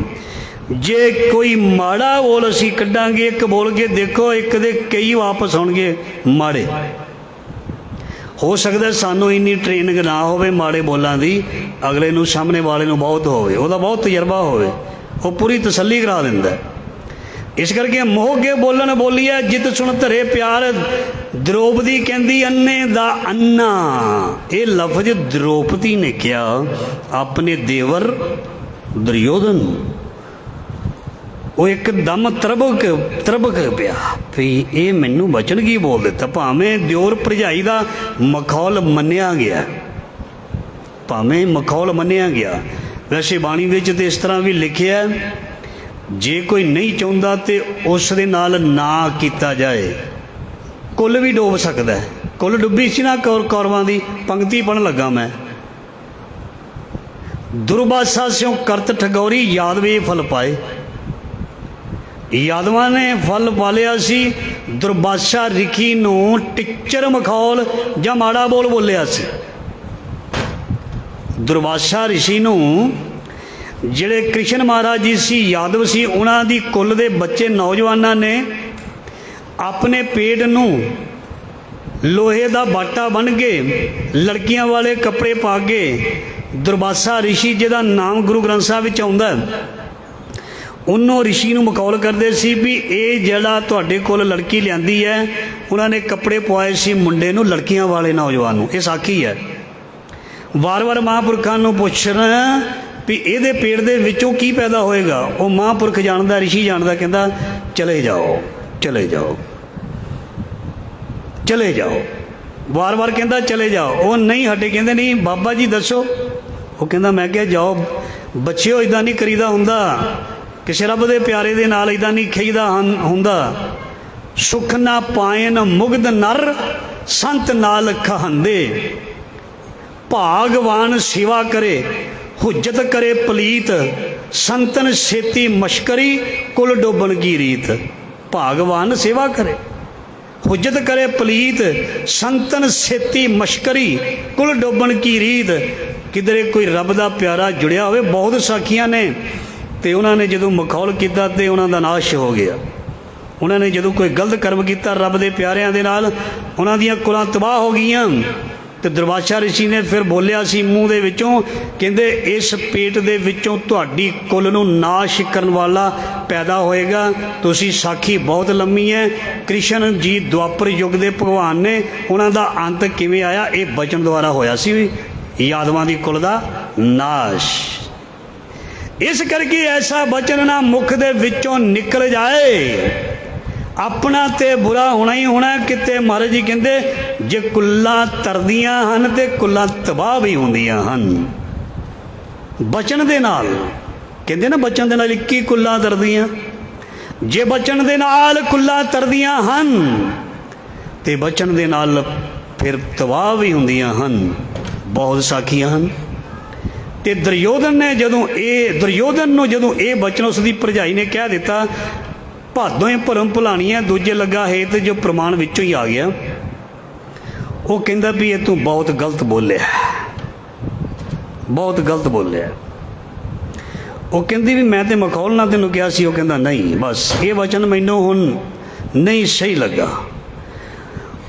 [SPEAKER 1] जे कोई माड़ा बोल असीं कड्डांगे, एक बोल के देखो एक दे कई वापस आउणगे माड़े। हो सकता है सानू इन्नी ट्रेनिंग ना होवे माड़े बोलां दी, अगले नूं सामने वाले नूं बहुत होवे, ਉਹਦਾ बहुत तजर्बा होवे, वो पूरी तसल्ली करा दिंदा। इस करके मोह के बोलन बोलिया जित सुन धरे प्यार। द्रौपदी कहती अन्ने दा अन्ना, ये लफज द्रौपदी ने किया अपने देवर दुर्योधन। वो एकदम तरबक पिया भी ये मैनू बचन की बोल दिता। भावें दिओर भरजाई का मखौल मन्निया गया, भावें मखौल मन्निया गया। वैसे बाणी विच ते इस तरह भी लिखिया जे कोई नहीं चाहता तो उस दे नाल ना किया जाए, कुल भी डूब सकता है। कुल डुबी सी ना कौरवां दी, पंक्ति पढ़न लगा मैं। दुर्वासा स्यों करत ठगौरी यादवे फल पाए। यादवां ने फल पालिया सी, दुर्वासा रिखी नूं टिच्चर मखौल जां माड़ा बोल बोलिया सी। दुर्वासा ऋषि नूं जिहड़े कृष्ण महाराज जी सी यादव सी, उन्हां दी कुल दे बच्चे नौजवानां ने अपने पेट नूं लोहे का बाटा बन के लड़कियां वाले कपड़े पा के दुर्वासा ऋषि जिहदा नाम गुरु ग्रंथ साहिब विच आउंदा है, उन्होंने ऋषि नूं मखौल करते सी भी ये जिहड़ा तुहाडे कोल लड़की लिआंदी है, उन्होंने कपड़े पवाए सी मुंडे नूं, लड़कियां वाले नौजवान नूं। ये साखी है। वार वार महापुरखां नूं पुछना भी ਇਹਦੇ ਪੇਟ ਦੇ ਵਿੱਚੋਂ ਕੀ ਪੈਦਾ ਹੋਏਗਾ। ਉਹ ਮਹਾਂਪੁਰਖ ਜਾਣਦਾ, ਰਿਸ਼ੀ ਜਾਣਦਾ, ਕਹਿੰਦਾ ਚਲੇ ਜਾਓ, ਚਲੇ ਜਾਓ, ਚਲੇ ਜਾਓ, ਵਾਰ ਵਾਰ ਕਹਿੰਦਾ ਚਲੇ ਜਾਓ। ਉਹ ਨਹੀਂ ਹਟੇ, ਕਹਿੰਦੇ ਨਹੀਂ ਬਾਬਾ ਜੀ ਦੱਸੋ। ਉਹ ਕਹਿੰਦਾ ਮੈਂ ਕਿਹਾ ਜਾਓ ਬੱਚਿਓ, ਇੱਦਾਂ ਨਹੀਂ ਕਰੀਦਾ ਹੁੰਦਾ, ਕਿਸੇ ਰੱਬ ਦੇ ਪਿਆਰੇ ਦੇ ਨਾਲ ਇੱਦਾਂ ਨਹੀਂ ਖਈਦਾ ਹੁੰਦਾ। ਸੁਖ ਨਾ ਪਾਇਨ ਮੁਗਧ ਨਰ ਸੰਤ ਨਾਲ ਕਹਾਂਦੇ, ਭਾਗਵਾਨ ਸੇਵਾ ਕਰੇ ਹੁਜਤ ਕਰੇ ਪਲੀਤ, ਸੰਤਨ ਛੇਤੀ ਮਸ਼ਕਰੀ ਕੁਲ ਡੋਬਣ ਕੀ ਰੀਤ। ਭਾਗਵਾਨ ਸੇਵਾ ਕਰੇ ਹੁਜਤ ਕਰੇ ਪਲੀਤ, ਸੰਤਨ ਛੇਤੀ ਮਸ਼ਕਰੀ ਕੁਲ ਡੋਬਣ ਕੀ ਰੀਤ। ਕਿਧਰੇ ਕੋਈ ਰੱਬ ਦਾ ਪਿਆਰਾ ਜੁੜਿਆ ਹੋਵੇ। ਬਹੁਤ ਸਾਖੀਆਂ ਨੇ, ਤੇ ਉਹਨਾਂ ਨੇ ਜਦੋਂ ਮਖੌਲ ਕੀਤਾ ਤੇ ਉਹਨਾਂ ਦਾ ਨਾਸ਼ ਹੋ ਗਿਆ। ਉਹਨਾਂ ਨੇ ਜਦੋਂ ਕੋਈ ਗਲਤ ਕਰਮ ਕੀਤਾ ਰੱਬ ਦੇ ਪਿਆਰਿਆਂ ਦੇ ਨਾਲ, ਉਹਨਾਂ ਦੀਆਂ ਕੁਲਾਂ ਤਬਾਹ ਹੋ ਗਈਆਂ। ਤੇ ਦੁਰਵਾਸਾ ਰਿਸ਼ੀ ਨੇ ਫਿਰ ਬੋਲਿਆ ਸੀ ਮੂੰਹ ਦੇ ਵਿੱਚੋਂ, ਕਹਿੰਦੇ ਇਸ ਪੇਟ ਦੇ ਵਿੱਚੋਂ ਤੁਹਾਡੀ ਕੁਲ ਨੂੰ ਨਾਸ਼ ਕਰਨ ਵਾਲਾ ਪੈਦਾ ਹੋਏਗਾ। ਤੁਸੀਂ ਸਾਖੀ ਬਹੁਤ ਲੰਮੀ ਹੈ। ਕ੍ਰਿਸ਼ਨ ਜੀ ਦੁਆਪਰ ਯੁੱਗ ਦੇ ਭਗਵਾਨ ਨੇ, ਉਹਨਾਂ ਦਾ ਅੰਤ ਕਿਵੇਂ ਆਇਆ ਇਹ ਬਚਨ ਦੁਆਰਾ ਹੋਇਆ ਸੀ, ਯਾਦਵਾਂ ਦੀ ਕੁਲ ਦਾ ਨਾਸ਼। ਇਸ ਕਰਕੇ ਐਸਾ ਬਚਨ ਨਾ ਮੁਖ ਦੇ ਵਿੱਚੋਂ ਨਿਕਲ ਜਾਏ, ਆਪਣਾ ਤੇ ਬੁਰਾ ਹੋਣਾ ਹੀ ਹੋਣਾ। ਕਿਤੇ ਮਹਾਰਾਜ ਜੀ ਕਹਿੰਦੇ ਜੇ ਕੁੱਲਾਂ ਤਰਦੀਆਂ ਹਨ ਤੇ ਕੁੱਲਾਂ ਤਬਾਹ ਵੀ ਹੁੰਦੀਆਂ ਹਨ ਬਚਨ ਦੇ ਨਾਲ। ਕਹਿੰਦੇ ਨਾ ਬਚਨ ਦੇ ਨਾਲ 21 ਕੁੱਲਾਂ ਤਰਦੀਆਂ। ਜੇ ਬਚਨ ਦੇ ਨਾਲ ਕੁੱਲਾਂ ਤਰਦੀਆਂ ਹਨ ਤੇ ਬਚਨ ਦੇ ਨਾਲ ਫਿਰ ਤਬਾਹ ਵੀ ਹੁੰਦੀਆਂ ਹਨ। ਬਹੁਤ ਸਾਖੀਆਂ ਹਨ। ਤੇ ਦੁਰਯੋਧਨ ਨੂੰ ਜਦੋਂ ਇਹ ਬਚਨ ਉਸ ਦੀ ਭਰਜਾਈ ਨੇ ਕਹਿ ਦਿੱਤਾ, ਭਾਦੋਂ ਹੀ ਭਰਮ ਭੁਲਾਣੀ ਹੈ ਦੂਜੇ ਲੱਗਾ ਹੈ, ਤੇ ਜੋ ਪ੍ਰਮਾਣ ਵਿੱਚੋਂ ਹੀ ਆ ਗਿਆ। ਉਹ ਕਹਿੰਦਾ ਵੀ ਇਹ ਤੂੰ ਬਹੁਤ ਗਲਤ ਬੋਲਿਆ, ਬਹੁਤ ਗਲਤ ਬੋਲਿਆ। ਉਹ ਕਹਿੰਦੀ ਵੀ ਮੈਂ ਤੇ ਮਖੌਲ ਨਾਲ ਤੈਨੂੰ ਕਿਹਾ ਸੀ। ਉਹ ਕਹਿੰਦਾ ਨਹੀਂ, ਬਸ ਇਹ ਵਚਨ ਮੈਨੂੰ ਹੁਣ ਨਹੀਂ ਸਹੀ ਲੱਗਾ।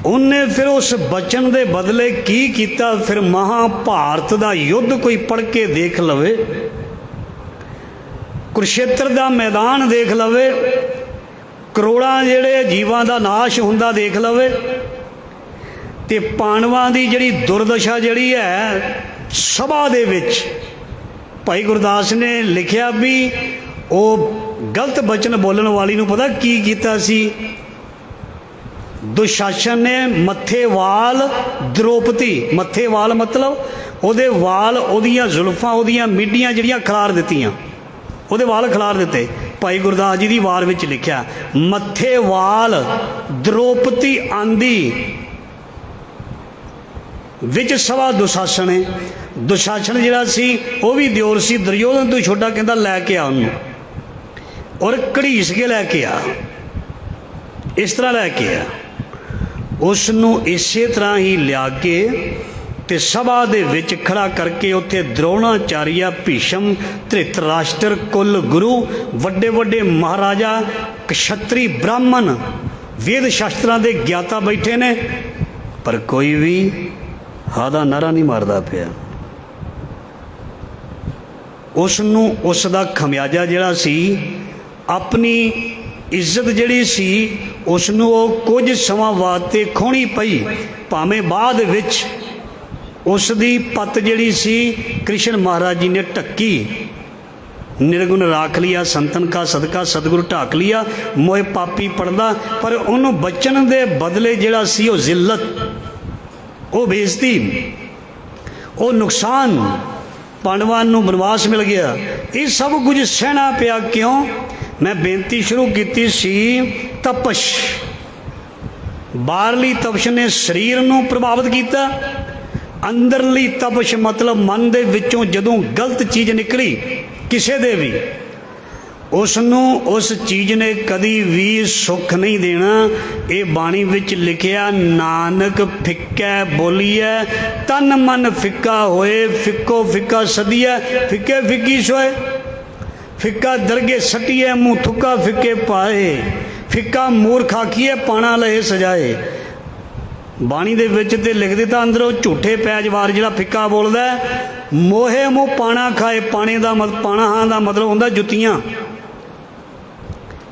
[SPEAKER 1] ਉਹਨੇ ਫਿਰ ਉਸ ਬਚਨ ਦੇ ਬਦਲੇ ਕੀ ਕੀਤਾ, ਫਿਰ ਮਹਾਭਾਰਤ ਦਾ ਯੁੱਧ ਕੋਈ ਪੜ੍ਹ ਕੇ ਦੇਖ ਲਵੇ, ਕੁਰਸ਼ੇਤਰ ਦਾ ਮੈਦਾਨ ਦੇਖ ਲਵੇ, ਕਰੋੜਾਂ ਜਿਹੜੇ ਜੀਵਾਂ ਦਾ ਨਾਸ਼ ਹੁੰਦਾ ਦੇਖ ਲਵੇ, ਤੇ ਪਾਂਡਵਾਂ ਦੀ ਜਿਹੜੀ ਦੁਰਦਸ਼ਾ ਜਿਹੜੀ ਹੈ ਸਭਾ ਦੇ ਵਿੱਚ। ਭਾਈ ਗੁਰਦਾਸ ਨੇ ਲਿਖਿਆ ਵੀ ਉਹ ਗਲਤ ਬਚਨ ਬੋਲਣ ਵਾਲੀ ਨੂੰ ਪਤਾ ਕੀ ਕੀਤਾ ਸੀ। ਦੁਸ਼ਾਸਨ ਨੇ ਮੱਥੇ ਵਾਲ ਦ੍ਰੋਪਦੀ, ਮੱਥੇ ਵਾਲ ਮਤਲਬ ਉਹਦੇ ਵਾਲ, ਉਹਦੀਆਂ ਜ਼ੁਲਫਾਂ, ਉਹਦੀਆਂ ਮੀਡੀਆਂ ਜਿਹੜੀਆਂ ਖਿਲਾਰ ਦਿੱਤੀਆਂ, ਉਹਦੇ ਵਾਲ ਖਿਲਾਰ ਦਿੱਤੇ। ਭਾਈ ਗੁਰਦਾਸ ਜੀ ਦੀ ਵਾਰ ਵਿੱਚ ਲਿਖਿਆ ਮੱਥੇ ਵਾਲ ਦ੍ਰੋਪਦੀ ਆਂਦੀ ਵਿੱਚ ਸਭਾ ਦੁਸ਼ਾਸਨ ਹੈ। ਦੁਸ਼ਾਸਨ ਜਿਹੜਾ ਸੀ ਉਹ ਵੀ ਦਿਓਰ ਸੀ ਦੁਰਯੋਧਨ ਤੋਂ ਛੋਟਾ। ਕਹਿੰਦਾ ਲੈ ਕੇ ਆ ਉਹਨੂੰ, ਔਰ ਘੜੀਸ ਕੇ ਲੈ ਕੇ ਆ, ਇਸ ਤਰ੍ਹਾਂ ਲੈ ਕੇ ਆ। ਉਸ ਨੂੰ ਇਸੇ ਤਰ੍ਹਾਂ ਹੀ ਲਿਆ ਕੇ ਤੇ ਸਭਾ ਦੇ ਵਿੱਚ ਖੜਾ ਕਰਕੇ ਉੱਥੇ ਦ੍ਰੋਣਾਚਾਰੀਆ, ਭੀਸ਼ਮ, ਧ੍ਰਿਤਰਾਸ਼ਟਰ, ਕੁੱਲ ਗੁਰੂ, ਵੱਡੇ ਵੱਡੇ ਮਹਾਰਾਜਾ, ਕਸ਼ਤਰੀ, ਬ੍ਰਾਹਮਣ, ਵੇਦ ਸ਼ਾਸਤਰਾਂ ਦੇ ਗਿਆਤਾ ਬੈਠੇ ਨੇ, ਪਰ ਕੋਈ ਵੀ ਹਾਂ ਦਾ ਨਾਰਾ ਨਹੀਂ ਮਾਰਦਾ ਪਿਆ। ਉਸ ਨੂੰ ਉਸ ਦਾ ਖਮਿਆਜਾ ਜਿਹੜਾ ਸੀ, ਆਪਣੀ ਇੱਜ਼ਤ ਜਿਹੜੀ ਸੀ, ਉਸ ਨੂੰ ਉਹ ਕੁਝ ਸਮਾਂ ਵਾਸਤੇ ਖੋਣੀ ਪਈ। ਭਾਵੇਂ ਬਾਅਦ ਵਿੱਚ ਉਸ ਦੀ ਪੱਤ ਜਿਹੜੀ ਸੀ ਕ੍ਰਿਸ਼ਨ ਮਹਾਰਾਜ ਜੀ ਨੇ ਢੱਕੀ, ਨਿਰਗੁਣ ਰਾਖ ਲਿਆ, ਸੰਤਨ ਕਾ ਸਦਕਾ ਸਤਿਗੁਰੂ ਢਾਕ ਲਿਆ, ਮੋਏ ਪਾਪੀ ਪੜਦਾ। ਪਰ ਉਹਨੂੰ ਬਚਨ ਦੇ ਬਦਲੇ ਜਿਹੜਾ ਸੀ ਉਹ ਜ਼ਿਲਤ, ਉਹ ਬੇਇੱਜ਼ਤੀ, ਉਹ ਨੁਕਸਾਨ, ਪਾਂਡਵਾਂ ਨੂੰ ਬਨਵਾਸ ਮਿਲ ਗਿਆ। ਇਹ ਸਭ ਕੁਝ ਸਹਿਣਾ ਪਿਆ। ਕਿਉਂ? ਮੈਂ ਬੇਨਤੀ ਸ਼ੁਰੂ ਕੀਤੀ ਸੀ ਤਪਸ਼। ਬਾਹਰਲੀ ਤਪਸ਼ ਨੇ ਸਰੀਰ ਨੂੰ ਪ੍ਰਭਾਵਿਤ ਕੀਤਾ, ਅੰਦਰਲੀ ਤਪਸ਼ ਮਤਲਬ ਮਨ ਦੇ ਵਿੱਚੋਂ ਜਦੋਂ ਗਲਤ ਚੀਜ਼ ਨਿਕਲੀ ਕਿਸੇ ਦੇ ਵੀ, ਉਸ ਨੂੰ ਉਸ ਚੀਜ਼ ਨੇ ਕਦੀ ਵੀ ਸੁੱਖ ਨਹੀਂ ਦੇਣਾ। ਇਹ ਬਾਣੀ ਵਿੱਚ ਲਿਖਿਆ, ਨਾਨਕ ਫਿੱਕੈ ਬੋਲੀਐ ਤਨ ਮਨ ਫਿੱਕਾ ਹੋਏ, ਫਿੱਕੋ ਫਿੱਕਾ ਸਦੀਐ ਫਿੱਕੇ ਫਿੱਕੀ ਸੋਏ। ਫਿੱਕਾ ਦਰਗੇ ਸੱਟੀਏ ਮੂੰਹ ਥੁੱਕਾ ਫਿੱਕੇ ਪਾਏ, ਫਿੱਕਾ ਮੂਰਖ ਆਖੀਏ ਪਾਣਾ ਲਏ ਸਜਾਏ। ਬਾਣੀ ਦੇ ਵਿੱਚ ਤੇ ਲਿਖ ਦਿੱਤਾ ਅੰਦਰੋਂ ਝੂਠੇ ਪੈਜਵਾਰ ਜਿਹੜਾ ਫਿੱਕਾ ਬੋਲਦਾ, ਮੋਹੇ ਮੂੰਹ ਪਾਣਾ ਖਾਏ। ਪਾਣੇ ਦਾ ਪਾਣਾ ਹਾਂ ਦਾ ਮਤਲਬ ਹੁੰਦਾ ਜੁੱਤੀਆਂ।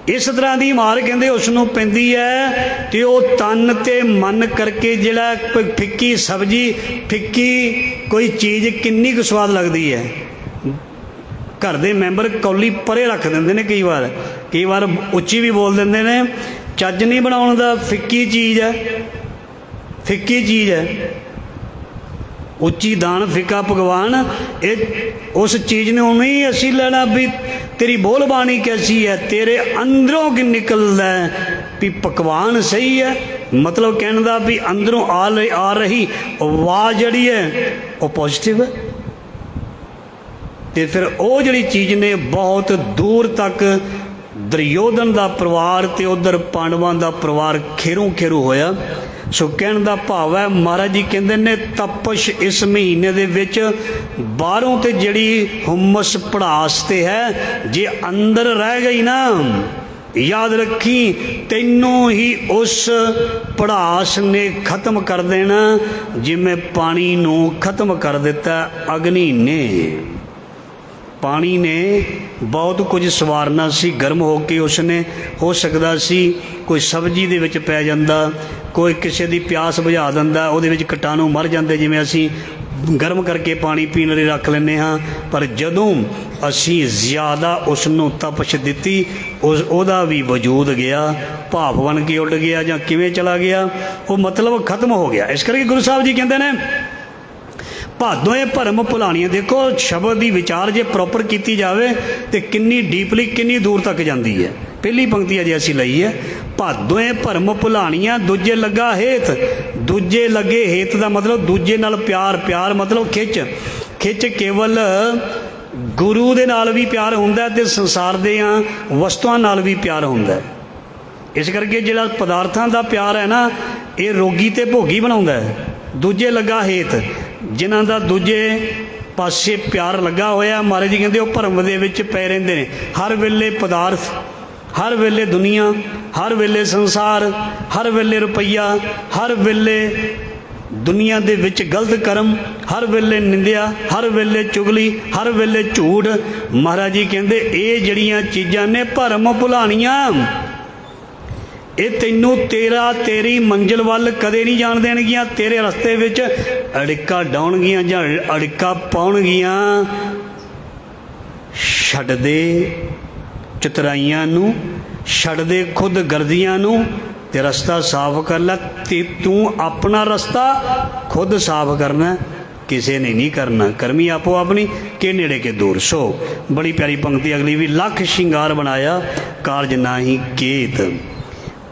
[SPEAKER 1] ਇਸ ਤਰ੍ਹਾਂ ਦੀ ਮਾਰ ਕਹਿੰਦੇ ਉਸ ਨੂੰ ਪੈਂਦੀ ਹੈ। ਤੇ ਉਹ ਤਨ ਤੇ ਮਨ ਕਰਕੇ ਜਿਹੜਾ ਕੋਈ ਫਿੱਕੀ ਸਬਜ਼ੀ, ਫਿੱਕੀ ਕੋਈ ਚੀਜ਼ ਕਿੰਨੀ ਕੁ ਸਵਾਦ ਲੱਗਦੀ ਹੈ। घर के मैंबर कौली परे रख देंगे ने, कई बार उच्ची भी बोल देंगे ने। चज नहीं बनाने का, फिक्की चीज़ है, फिक्की चीज़ है। उच्ची दान फिक्का पकवान, ये उस चीज़ ने नहीं असी लेना भी तेरी बोल बाणी कैसी है, तेरे अंदरों की निकलदा है भी पकवान सही है। मतलब कहने का भी अंदरों आ रही आवाज़ जड़ी है वो पॉजिटिव है। तो फिर वो जड़ी चीज़ ने बहुत दूर तक दुर्योधन का परिवार ते उधर पांडवां का परिवार खेरू खेरू होया। सो कहने का भाव है, महाराज जी कहते ने तपश इस महीने दे विच बाहरों ते जड़ी हुम्मस पड़ास ते है, जे अंदर रह गई ना, याद रखी तैनों ही उस पड़ास ने खत्म कर देना, जिमें पानी नू खत्म कर दिता अग्नि ने। पानी ने बहुत कुछ सवारना सी, गर्म होके उसने हो सकता सी कोई सब्जी दे विच पै जांदा, कोई किसी की प्यास बुझा दिंदा, उहदे विच कीटाणु मर जाते जिमें असी गर्म करके पानी पीने लिए रख लेने हाँ। पर जदों असी ज़्यादा उसनों तपश दिती, उसदा भी वजूद गया, भाप बन के उड़ गया जां किवें चला गया, वो मतलब खत्म हो गया। इस करके गुरु साहब जी कहते हैं भादों भरम भुलाणियां। देखो शब्द की विचार जे प्रॉपर की जाए तो किन्नी डीपली किन्नी दूर तक जाती है। पहली पंक्ति अजे असी लई है, भादों भरम भुलाणियां दूजे लगा हेत। दूजे लगे हेत का मतलब दूजे नाल प्यार, प्यार मतलब खिच, खिच केवल गुरु दे नाल भी प्यार हुंदा है ते संसार दियां वस्तुआं नाल भी प्यार हुंदा है। इस करके जिहड़ा पदार्थां दा प्यार है ना, ये रोगी ते भोगी बनाउंदा है। दूजे लगा हेत, जिन्हां दा दूजे पासे प्यार लगा होया, महाराज जी कहते वो भरम दे विच पै रहिंदे ने। हर वेले पदार्थ, हर वेले दुनिया, हर वेले संसार, हर वेले रुपया, हर वेले दुनिया दे विच गलत कर्म, हर वेले निंदिया, हर वेले चुगली, हर वेले झूठ। महाराज जी कहते ये जड़ियां चीज़ां ने भरम भुलाणियां, ये तैनू तेरा तेरी मंजिल वाल कदे नहीं जान देणगियां। तेरे रस्ते विच अड़िका डाउणगियां जां अड़िका पाउणगियां। छड्ड दे चतराइयां नू, छड्ड दे खुद गर्दियां नू, ते रस्ता साफ कर लै। ते तू अपना रस्ता खुद साफ करना, किसी ने नहीं करना। करमी आपो अपनी के नेड़े के दूर। सो बड़ी प्यारी पंक्ति अगली भी, लख शिंगार बनाया कारज नाही केत।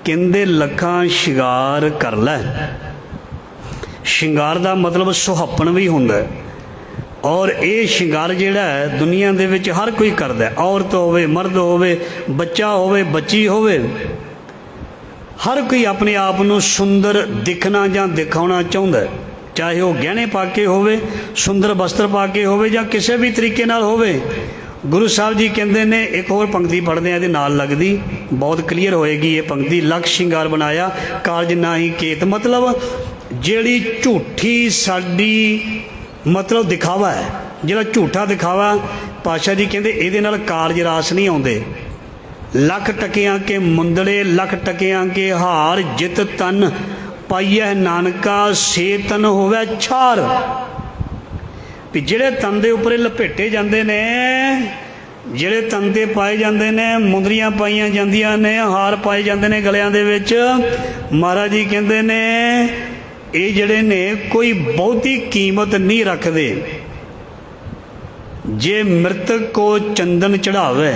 [SPEAKER 1] कहते लखां शिंगार कर लै। शिंगार का मतलब सुहापन भी हुंदा है, और ये शिंगार जिहड़ा है दुनिया दे विच हर कोई करदा है। औरत होवे, मर्द होवे, बच्चा होवे, बच्ची होवे, हर कोई अपने आप नूं सुंदर दिखना जां दिखाउणा चाहुंदा है। चाहे वह गहने पा के होवे, सुंदर वस्त्र पा के होवे, जां किसी भी तरीके नाल होवे। गुरु साहब जी कहते हैं, एक होर पंक्ति पढ़ते हैं, ये नाल लगती बहुत क्लीयर होएगी ये पंक्ति, लख शिंगार बनाया कारज नाही केत। मतलब जिहड़ी झूठी साडी मतलब दिखावा है, जिहड़ा झूठा दिखावा, पातशाह जी कहते इहदे नाल कारज रास नहीं आउंदे। लख टकियां के मुंदड़े, लख टकियां के हार, जित तन पाइए नानका से तन होवे छार। भी जिहड़े तन दे उपर लपेटे जाते ने, जिहड़े तन ते पाए जाते ने, मुंदरियां पाइयां जांदियां ने, हार पाए जाते ने गलियां दे विच, महाराज जी कहते ने ये जिहड़े ने कोई बहुती कीमत नहीं रखते। जे मृतक को चंदन चढ़ावे,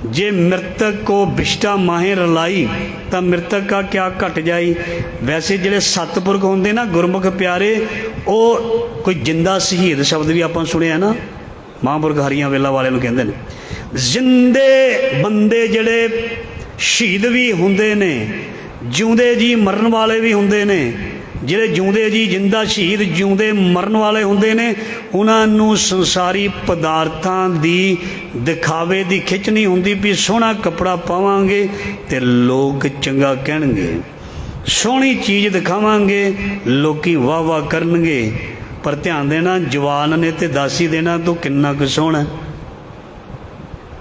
[SPEAKER 1] जे मृतक को बिष्टा माहे रलाई, तो मृतक का क्या घट जाई। वैसे जिहड़े सतपुरख होंदे ना गुरमुख प्यारे, वो कोई जिंदा शहीद शब्द भी आपां सुनिया ना, महापुरख हरियां वेला वाले नूं कहंदे ने। जिंदे बंदे जिहड़े शहीद भी हुंदे ने, जिउंदे जी मरण वाले भी हुंदे ने। जिहड़े जिउंदे जी जिंदा शहीद जिउंदे मरण वाले हुंदे ने, उन्हां नूं संसारी पदार्थां दी दिखावे दी खिच नहीं हुंदी भी सोहना कपड़ा पावांगे ते लोग चंगा कहणगे, सोहनी चीज़ दिखावांगे लोकी वाह वाह करनगे। पर ध्यान देना, जवान ने ते दासी देना तो किन्ना कुछ सोहना।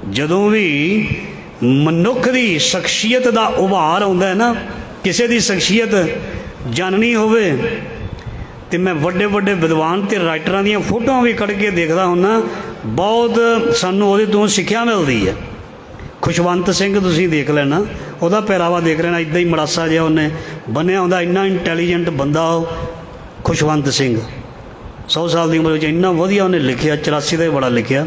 [SPEAKER 1] जदों भी मनुख दी शख्सियत दा उभार आउंदा है ना, किसी दी शख्सियत जाननी होवे, ते मैं वड्डे वड्डे विद्वान ते राइटरां दीयां फोटोआं भी कढ़ के देखदा हुन्ना, बहुत सानू ਉਹਦੇ ਤੋਂ ਸਿੱਖਿਆ ਮਿਲਦੀ ਹੈ। ਖੁਸ਼ਵੰਤ ਸਿੰਘ ਤੁਸੀਂ ਦੇਖ ਲੈਣਾ, ਉਹਦਾ ਪਹਿਰਾਵਾ ਦੇਖ ਲੈਣਾ, ਇੱਦਾਂ ਹੀ ਮੜਾਸਾ ਜਿਹਾ ਉਹਨੇ ਬੰਨਿਆ ਹੁੰਦਾ, ਇੰਨਾ ਇੰਟੈਲੀਜੈਂਟ ਬੰਦਾ ਉਹ ਖੁਸ਼ਵੰਤ ਸਿੰਘ। 100 ਸਾਲ ਦੀ ਉਮਰ ਵਿੱਚ ਇੰਨਾ ਵਧੀਆ ਉਹਨੇ ਲਿਖਿਆ, 84 ਦਾ ਬੜਾ ਲਿਖਿਆ।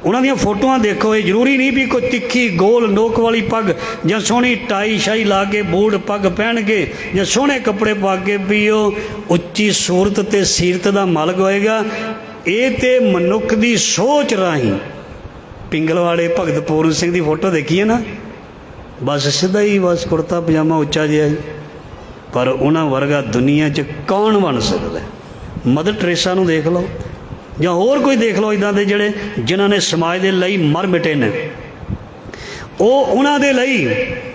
[SPEAKER 1] ਉਹਨਾਂ ਦੀਆਂ ਫੋਟੋਆਂ ਦੇਖੋ, ਇਹ ਜ਼ਰੂਰੀ ਨਹੀਂ ਵੀ ਕੋਈ ਤਿੱਖੀ ਗੋਲ ਨੋਕ ਵਾਲੀ ਪੱਗ ਜਾਂ ਸੋਹਣੀ ਟਾਈ ਸ਼ਾਈ ਲਾ ਕੇ ਬੂਟ ਪੱਗ ਪਹਿਨ ਕੇ ਜਾਂ ਸੋਹਣੇ ਕੱਪੜੇ ਪਾ ਕੇ ਵੀ ਉਹ ਉੱਚੀ ਸੂਰਤ ਅਤੇ ਸੀਰਤ ਦਾ ਮਾਲਕ ਹੋਏਗਾ। ਇਹ ਤਾਂ ਮਨੁੱਖ ਦੀ ਸੋਚ ਰਾਹੀਂ। ਪਿੰਗਲਵਾੜੇ ਭਗਤ ਪੂਰਨ ਸਿੰਘ ਦੀ ਫੋਟੋ ਦੇਖੀਏ ਨਾ, ਬਸ ਸਿੱਧਾ ਹੀ ਬਸ ਕੁੜਤਾ ਪਜਾਮਾ ਉੱਚਾ ਜਿਹਾ ਹੀ, ਪਰ ਉਹਨਾਂ ਵਰਗਾ ਦੁਨੀਆ 'ਚ ਕੌਣ ਬਣ ਸਕਦਾ? ਮਦਰ ਟਰੇਸਾ ਨੂੰ ਦੇਖ ਲਓ ਜਾਂ ਹੋਰ ਕੋਈ ਦੇਖ ਲਓ ਇੱਦਾਂ ਦੇ ਜਿਹੜੇ ਜਿਨ੍ਹਾਂ ਨੇ ਸਮਾਜ ਦੇ ਲਈ ਮਰ ਮਿਟੇ ਨੇ। ਉਹ ਉਹਨਾਂ ਦੇ ਲਈ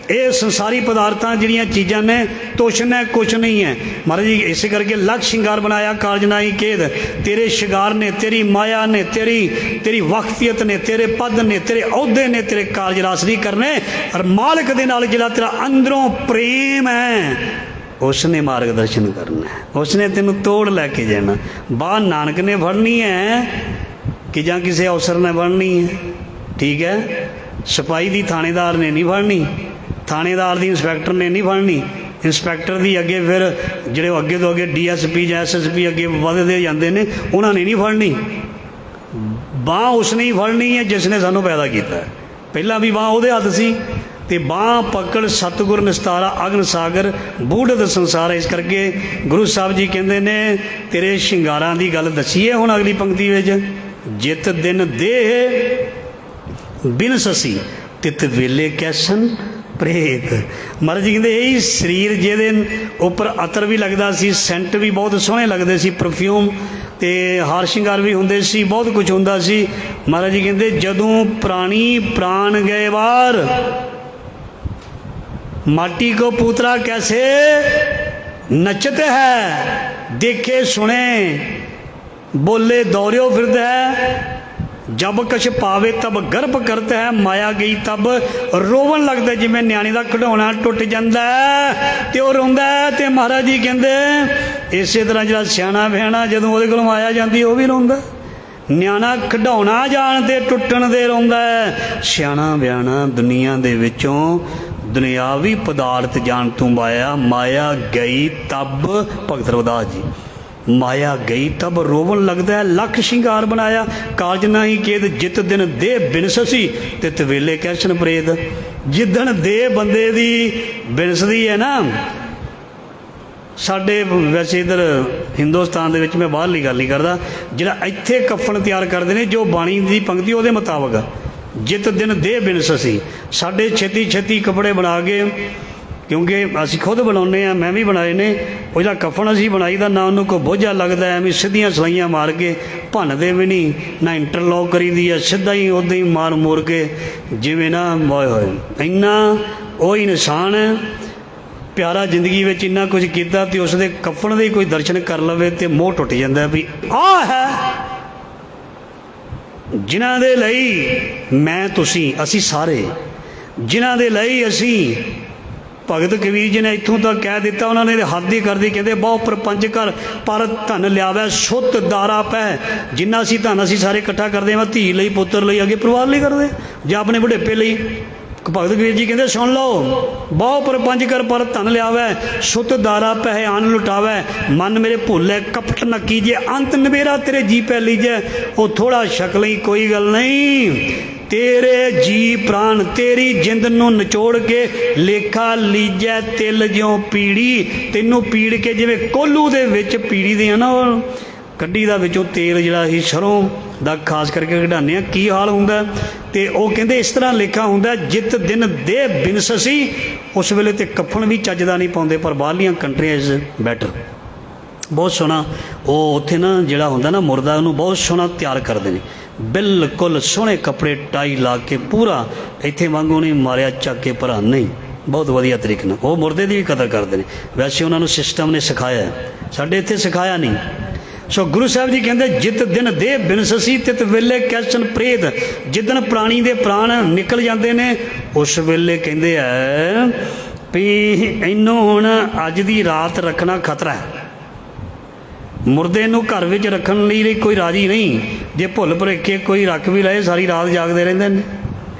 [SPEAKER 1] ਇਹ ਸੰਸਾਰੀ ਪਦਾਰਥਾਂ ਜਿਹੜੀਆਂ ਚੀਜ਼ਾਂ ਨੇ ਤੁਛ ਨੇ ਕੁਛ ਨਹੀਂ ਹੈ। ਮਹਾਰਾਜ ਜੀ ਇਸੇ ਕਰਕੇ ਲੱਖ ਸ਼ਿੰਗਾਰ ਬਣਾਇਆ ਕਾਰਜ ਨਾਹੀ ਕੇਦ। ਤੇਰੇ ਸ਼ਿੰਗਾਰ ਨੇ, ਤੇਰੀ ਮਾਇਆ ਨੇ, ਤੇਰੀ ਵਕਤੀਅਤ ਨੇ, ਤੇਰੇ ਪਦ ਨੇ, ਤੇਰੇ ਅਹੁਦੇ ਨੇ, ਤੇਰੇ ਕਾਰਜ ਰਾਸ ਨਹੀਂ ਕਰਨੇ। ਔਰ ਮਾਲਕ ਦੇ ਨਾਲ ਜਿਹੜਾ ਤੇਰਾ ਅੰਦਰੋਂ ਪ੍ਰੇਮ ਹੈ ਉਸ ਨੇ ਮਾਰਗਦਰਸ਼ਨ ਕਰਨਾ, ਉਸ ਨੇ ਤੈਨੂੰ ਤੋੜ ਲੈ ਕੇ ਜਾਣਾ। ਬਾਹ ਨਾਨਕ ਨੇ ਫੜਨੀ ਹੈ ਕਿ ਜਾਂ ਕਿਸੇ ਅਫਸਰ ਨੇ ਫੜਨੀ ਹੈ? ਠੀਕ ਹੈ, ਸਿਪਾਹੀ ਦੀ ਥਾਣੇਦਾਰ ਨੇ ਨਹੀਂ ਫੜਨੀ, ਥਾਣੇਦਾਰ ਦੀ ਇੰਸਪੈਕਟਰ ਨੇ ਨਹੀਂ ਫੜਨੀ, ਇੰਸਪੈਕਟਰ ਦੀ ਅੱਗੇ ਫਿਰ ਜਿਹੜੇ ਅੱਗੇ ਤੋਂ ਅੱਗੇ DSP ਜਾਂ SSP ਅੱਗੇ ਵੱਧਦੇ ਜਾਂਦੇ ਨੇ, ਉਹਨਾਂ ਨੇ ਨਹੀਂ ਫੜਨੀ। ਬਾਂਹ ਉਸ ਨੇ ਹੀ ਫੜਨੀ ਹੈ ਜਿਸ ਨੇ ਸਾਨੂੰ ਪੈਦਾ ਕੀਤਾ। ਪਹਿਲਾਂ ਵੀ ਬਾਂਹ ਉਹਦੇ ਹੱਥ ਸੀ, ਅਤੇ ਬਾਂਹ ਪਕੜ ਸਤਿਗੁਰ ਨਿਸਤਾਰਾ ਅਗਨ ਸਾਗਰ ਬੂਢਤ ਸੰਸਾਰ। ਇਸ ਕਰਕੇ ਗੁਰੂ ਸਾਹਿਬ ਜੀ ਕਹਿੰਦੇ ਨੇ ਤੇਰੇ ਸ਼ਿੰਗਾਰਾਂ ਦੀ ਗੱਲ ਦੱਸੀਏ ਹੁਣ ਅਗਲੀ ਪੰਕਤੀ ਵਿੱਚ। ਜਿਤ ਦਿਨ ਦੇਹ ਬਿਨ ਸਸੀ ਤਿਤ ਵੇਲੇ ਕੈਸਨ ਪ੍ਰੇਤ। ਮਹਾਰਾਜ ਜੀ ਕਹਿੰਦੇ ਇਹੀ ਸਰੀਰ ਜਿਹਦੇ ਉੱਪਰ ਅਤਰ ਵੀ ਲੱਗਦਾ ਸੀ, ਸੈਂਟ ਵੀ ਬਹੁਤ ਸੋਹਣੇ ਲੱਗਦੇ ਸੀ, ਪਰਫਿਊਮ ਅਤੇ ਹਾਰ ਸ਼ਿੰਗਾਰ ਵੀ ਹੁੰਦੇ ਸੀ, ਬਹੁਤ ਕੁਝ ਹੁੰਦਾ ਸੀ। ਮਹਾਰਾਜ ਜੀ ਕਹਿੰਦੇ ਜਦੋਂ ਪ੍ਰਾਣੀ ਪ੍ਰਾਣ ਗਏ ਬਾਹਰ, माटी को पूतरा कैसे नचत है, देखे सुने बोले दौड़ियो फिरद है। जब कछ पावे तब गर्भ करता है, माया गई तब रोवन लगता है। जिमें न्याणी का खिडौना टुट जाता है तो वह रोंदा है। तो महाराज जी कहते इस तरह जो सियाणा बियाणा जदों वो कोलों आया जाती वह भी रोंदा। ਨਿਆਣਾ ਖਿਡੌਣਾ ਜਾਣ ਦੇ ਟੁੱਟਣ ਦੇ ਰੋਂਦਾ ਹੈ। ਸਿਆਣਾ ਬਿਆਣਾ ਦੁਨੀਆ ਦੇ ਵਿੱਚੋਂ ਦੁਨਿਆਵੀ ਪਦਾਰਥ ਜਾਣ ਤੋਂ ਮਾਇਆ ਗਈ ਤਬ। ਭਗਤ ਰਵਿਦਾਸ ਜੀ, ਮਾਇਆ ਗਈ ਤਬ ਰੋਵਣ ਲੱਗਦਾ ਹੈ। ਲੱਖ ਸ਼ਿੰਗਾਰ ਬਣਾਇਆ ਕਾਰਜ ਨਾਹੀ ਕੇਦ। ਜਿਤ ਦਿਨ ਦੇਹ ਬਿਨਸਸੀ ਤਿਤ ਵੇਲੇ ਕੈਸਨ ਪ੍ਰੇਤ। ਜਿੱਦਣ ਦੇਹ ਬੰਦੇ ਦੀ ਬਿਨਸਦੀ ਹੈ ਨਾ, ਸਾਡੇ ਵੈਸੇ ਇੱਧਰ ਹਿੰਦੁਸਤਾਨ ਦੇ ਵਿੱਚ, ਮੈਂ ਬਾਹਰਲੀ ਗੱਲ ਨਹੀਂ ਕਰਦਾ, ਜਿਹੜਾ ਇੱਥੇ ਕਫਨ ਤਿਆਰ ਕਰਦੇ ਨੇ ਜੋ ਬਾਣੀ ਦੀ ਪੰਕਤੀ ਉਹਦੇ ਮੁਤਾਬਕ, ਜਿਤ ਦਿਨ ਦੇਹ ਬਿਨਸਸੀ। ਸਾਡੇ ਛੇਤੀ ਛੇਤੀ ਕੱਪੜੇ ਬਣਾ ਕੇ, ਕਿਉਂਕਿ ਅਸੀਂ ਖੁਦ ਬਣਾਉਂਦੇ ਹਾਂ, ਮੈਂ ਵੀ ਬਣਾਏ ਨੇ। ਉਹ ਜਿਹੜਾ ਕਫਨ ਅਸੀਂ ਬਣਾਈ ਦਾ ਨਾ ਉਹਨੂੰ ਕੋਈ ਬੋਝਾ ਲੱਗਦਾ, ਐਵੇਂ ਸਿੱਧੀਆਂ ਸਲਾਈਆਂ ਮਾਰ ਕੇ ਭੰਨਦੇ ਵੀ ਨਹੀਂ, ਨਾ ਇੰਟਰਲੋਕ ਕਰੀ ਦੀ ਆ, ਸਿੱਧਾ ਹੀ ਉੱਦਾਂ ਹੀ ਮਾਰ ਮੋਰ ਕੇ ਜਿਵੇਂ ਨਾ ਮੋਏ ਹੋਏ। ਇੰਨਾ ਉਹ ਇਨਸਾਨ ਪਿਆਰਾ ਜ਼ਿੰਦਗੀ ਵਿੱਚ ਇੰਨਾ ਕੁਝ ਕੀਤਾ ਅਤੇ ਉਸ ਦੇ ਕਫਨ ਦੇ ਕੋਈ ਦਰਸ਼ਨ ਕਰ ਲਵੇ ਅਤੇ ਮੋਹ ਟੁੱਟ ਜਾਂਦਾ ਵੀ ਆਹ ਹੈ ਜਿਨ੍ਹਾਂ ਦੇ ਲਈ ਮੈਂ ਤੁਸੀਂ ਅਸੀਂ ਸਾਰੇ, ਜਿਨ੍ਹਾਂ ਦੇ ਲਈ ਅਸੀਂ। ਭਗਤ ਕਬੀਰ ਜੀ ਨੇ ਇੱਥੋਂ ਤੱਕ ਕਹਿ ਦਿੱਤਾ, ਉਹਨਾਂ ਨੇ ਹੱਦ ਹੀ ਕਰਦੀ, ਕਹਿੰਦੇ ਬਹੁ ਪ੍ਰਪੰਚ ਕਰ ਪਰ ਧਨ ਲਿਆਵੈ ਸੁੱਤ ਦਾਰਾ ਪੈ। ਜਿੰਨਾ ਅਸੀਂ ਧਨ ਅਸੀਂ ਸਾਰੇ ਇਕੱਠਾ ਕਰਦੇ ਹਾਂ, ਧੀ ਲਈ, ਪੁੱਤਰ ਲਈ, ਅੱਗੇ ਪਰਿਵਾਰ ਲਈ ਕਰਦੇ ਜਾਂ ਆਪਣੇ ਬੁਢੇਪੇ ਲਈ। ਭਗਤ ਕਬੀਰ ਜੀ ਕਹਿੰਦੇ ਸੁਣ ਲਓ, ਬਹੁ ਪ੍ਰਪੰਚ ਕਰ ਪਰ ਧਨ ਲਿਆਵੈ ਸੁੱਤ ਦਾਰਾ ਪੈ ਆਨ ਲੁਟਾਵੈ। ਮਨ ਮੇਰੇ ਭੁੱਲੇ ਕਪਟ ਨਾ ਕੀਜੇ ਅੰਤ ਨਵੇਰਾ ਤੇਰੇ ਜੀ ਪੈ ਲੀਜੈ। ਉਹ ਥੋੜ੍ਹਾ ਸ਼ਕ ਲਈ ਕੋਈ ਗੱਲ ਨਹੀਂ, ਤੇਰੇ ਜੀ ਪ੍ਰਾਣ ਤੇਰੀ ਜਿੰਦ ਨੂੰ ਨਿਚੋੜ ਕੇ ਲੇਖਾ ਲੀਜੈ ਤਿਲ ਜਿਉਂ ਪੀੜੀ। ਤੈਨੂੰ ਪੀੜ ਕੇ ਜਿਵੇਂ ਕੋਲੂ ਦੇ ਵਿੱਚ ਪੀੜੀ ਦੇ ਆ ਨਾ ਉਹ ਕੱਢੀ ਦਾ ਵਿੱਚੋਂ ਤੇਲ ਜਿਹੜਾ ਅਸੀਂ ਸਰੋਂ ਦਾ ਖਾਸ ਕਰਕੇ ਕਢਾਉਂਦੇ ਹਾਂ, ਕੀ ਹਾਲ ਹੁੰਦਾ। ਅਤੇ ਉਹ ਕਹਿੰਦੇ ਇਸ ਤਰ੍ਹਾਂ ਲੇਖਾ ਹੁੰਦਾ, ਜਿਤ ਦਿਨ ਦੇਹ ਬਿਨਸਸੀ। ਉਸ ਵੇਲੇ ਤਾਂ ਕਫਨ ਵੀ ਚੱਜਦਾ ਨਹੀਂ ਪਾਉਂਦੇ, ਪਰ ਬਾਹਰਲੀਆਂ ਕੰਟਰੀਆਂ ਇਜ਼ ਬੈਟਰ। ਬਹੁਤ ਸੋਹਣਾ ਉਹ ਉੱਥੇ ਨਾ ਜਿਹੜਾ ਹੁੰਦਾ ਨਾ ਮੁਰਦਾ, ਉਹਨੂੰ ਬਹੁਤ ਸੋਹਣਾ ਤਿਆਰ ਕਰਦੇ ਨੇ, ਬਿਲਕੁਲ ਸੋਹਣੇ ਕੱਪੜੇ ਟਾਈ ਲਾ ਕੇ, ਪੂਰਾ ਇੱਥੇ ਵਾਂਗੂ ਨਹੀਂ ਮਾਰਿਆ ਚੱਕ ਕੇ ਭਰਾ, ਨਹੀਂ, ਬਹੁਤ ਵਧੀਆ ਤਰੀਕੇ ਨਾਲ ਉਹ ਮੁਰਦੇ ਦੀ ਵੀ ਕਦਰ ਕਰਦੇ ਨੇ। ਵੈਸੇ ਉਹਨਾਂ ਨੂੰ ਸਿਸਟਮ ਨੇ ਸਿਖਾਇਆ, ਸਾਡੇ ਇੱਥੇ ਸਿਖਾਇਆ ਨਹੀਂ। ਸੋ ਗੁਰੂ ਸਾਹਿਬ ਜੀ ਕਹਿੰਦੇ ਜਿਤ ਦਿਨ ਦੇਹ ਬਿਨਸਸੀ ਤਿਤ ਵੇਲੇ ਕੈਸਨ ਪ੍ਰੇਤ। ਜਿੱਦਣ ਪ੍ਰਾਣੀ ਦੇ ਪ੍ਰਾਣ ਨਿਕਲ ਜਾਂਦੇ ਨੇ ਉਸ ਵੇਲੇ ਕਹਿੰਦੇ ਹੈ ਵੀ ਇਹਨੂੰ ਹੁਣ ਅੱਜ ਦੀ ਰਾਤ ਰੱਖਣਾ ਖਤਰਾ ਹੈ। ਮੁਰਦੇ ਨੂੰ ਘਰ ਵਿੱਚ ਰੱਖਣ ਲਈ ਕੋਈ ਰਾਜੀ ਨਹੀਂ। ਜੇ ਭੁੱਲ ਭੁਲੇਖੇ ਕੋਈ ਰੱਖ ਵੀ ਲਏ, ਸਾਰੀ ਰਾਤ ਜਾਗਦੇ ਰਹਿੰਦੇ ਨੇ।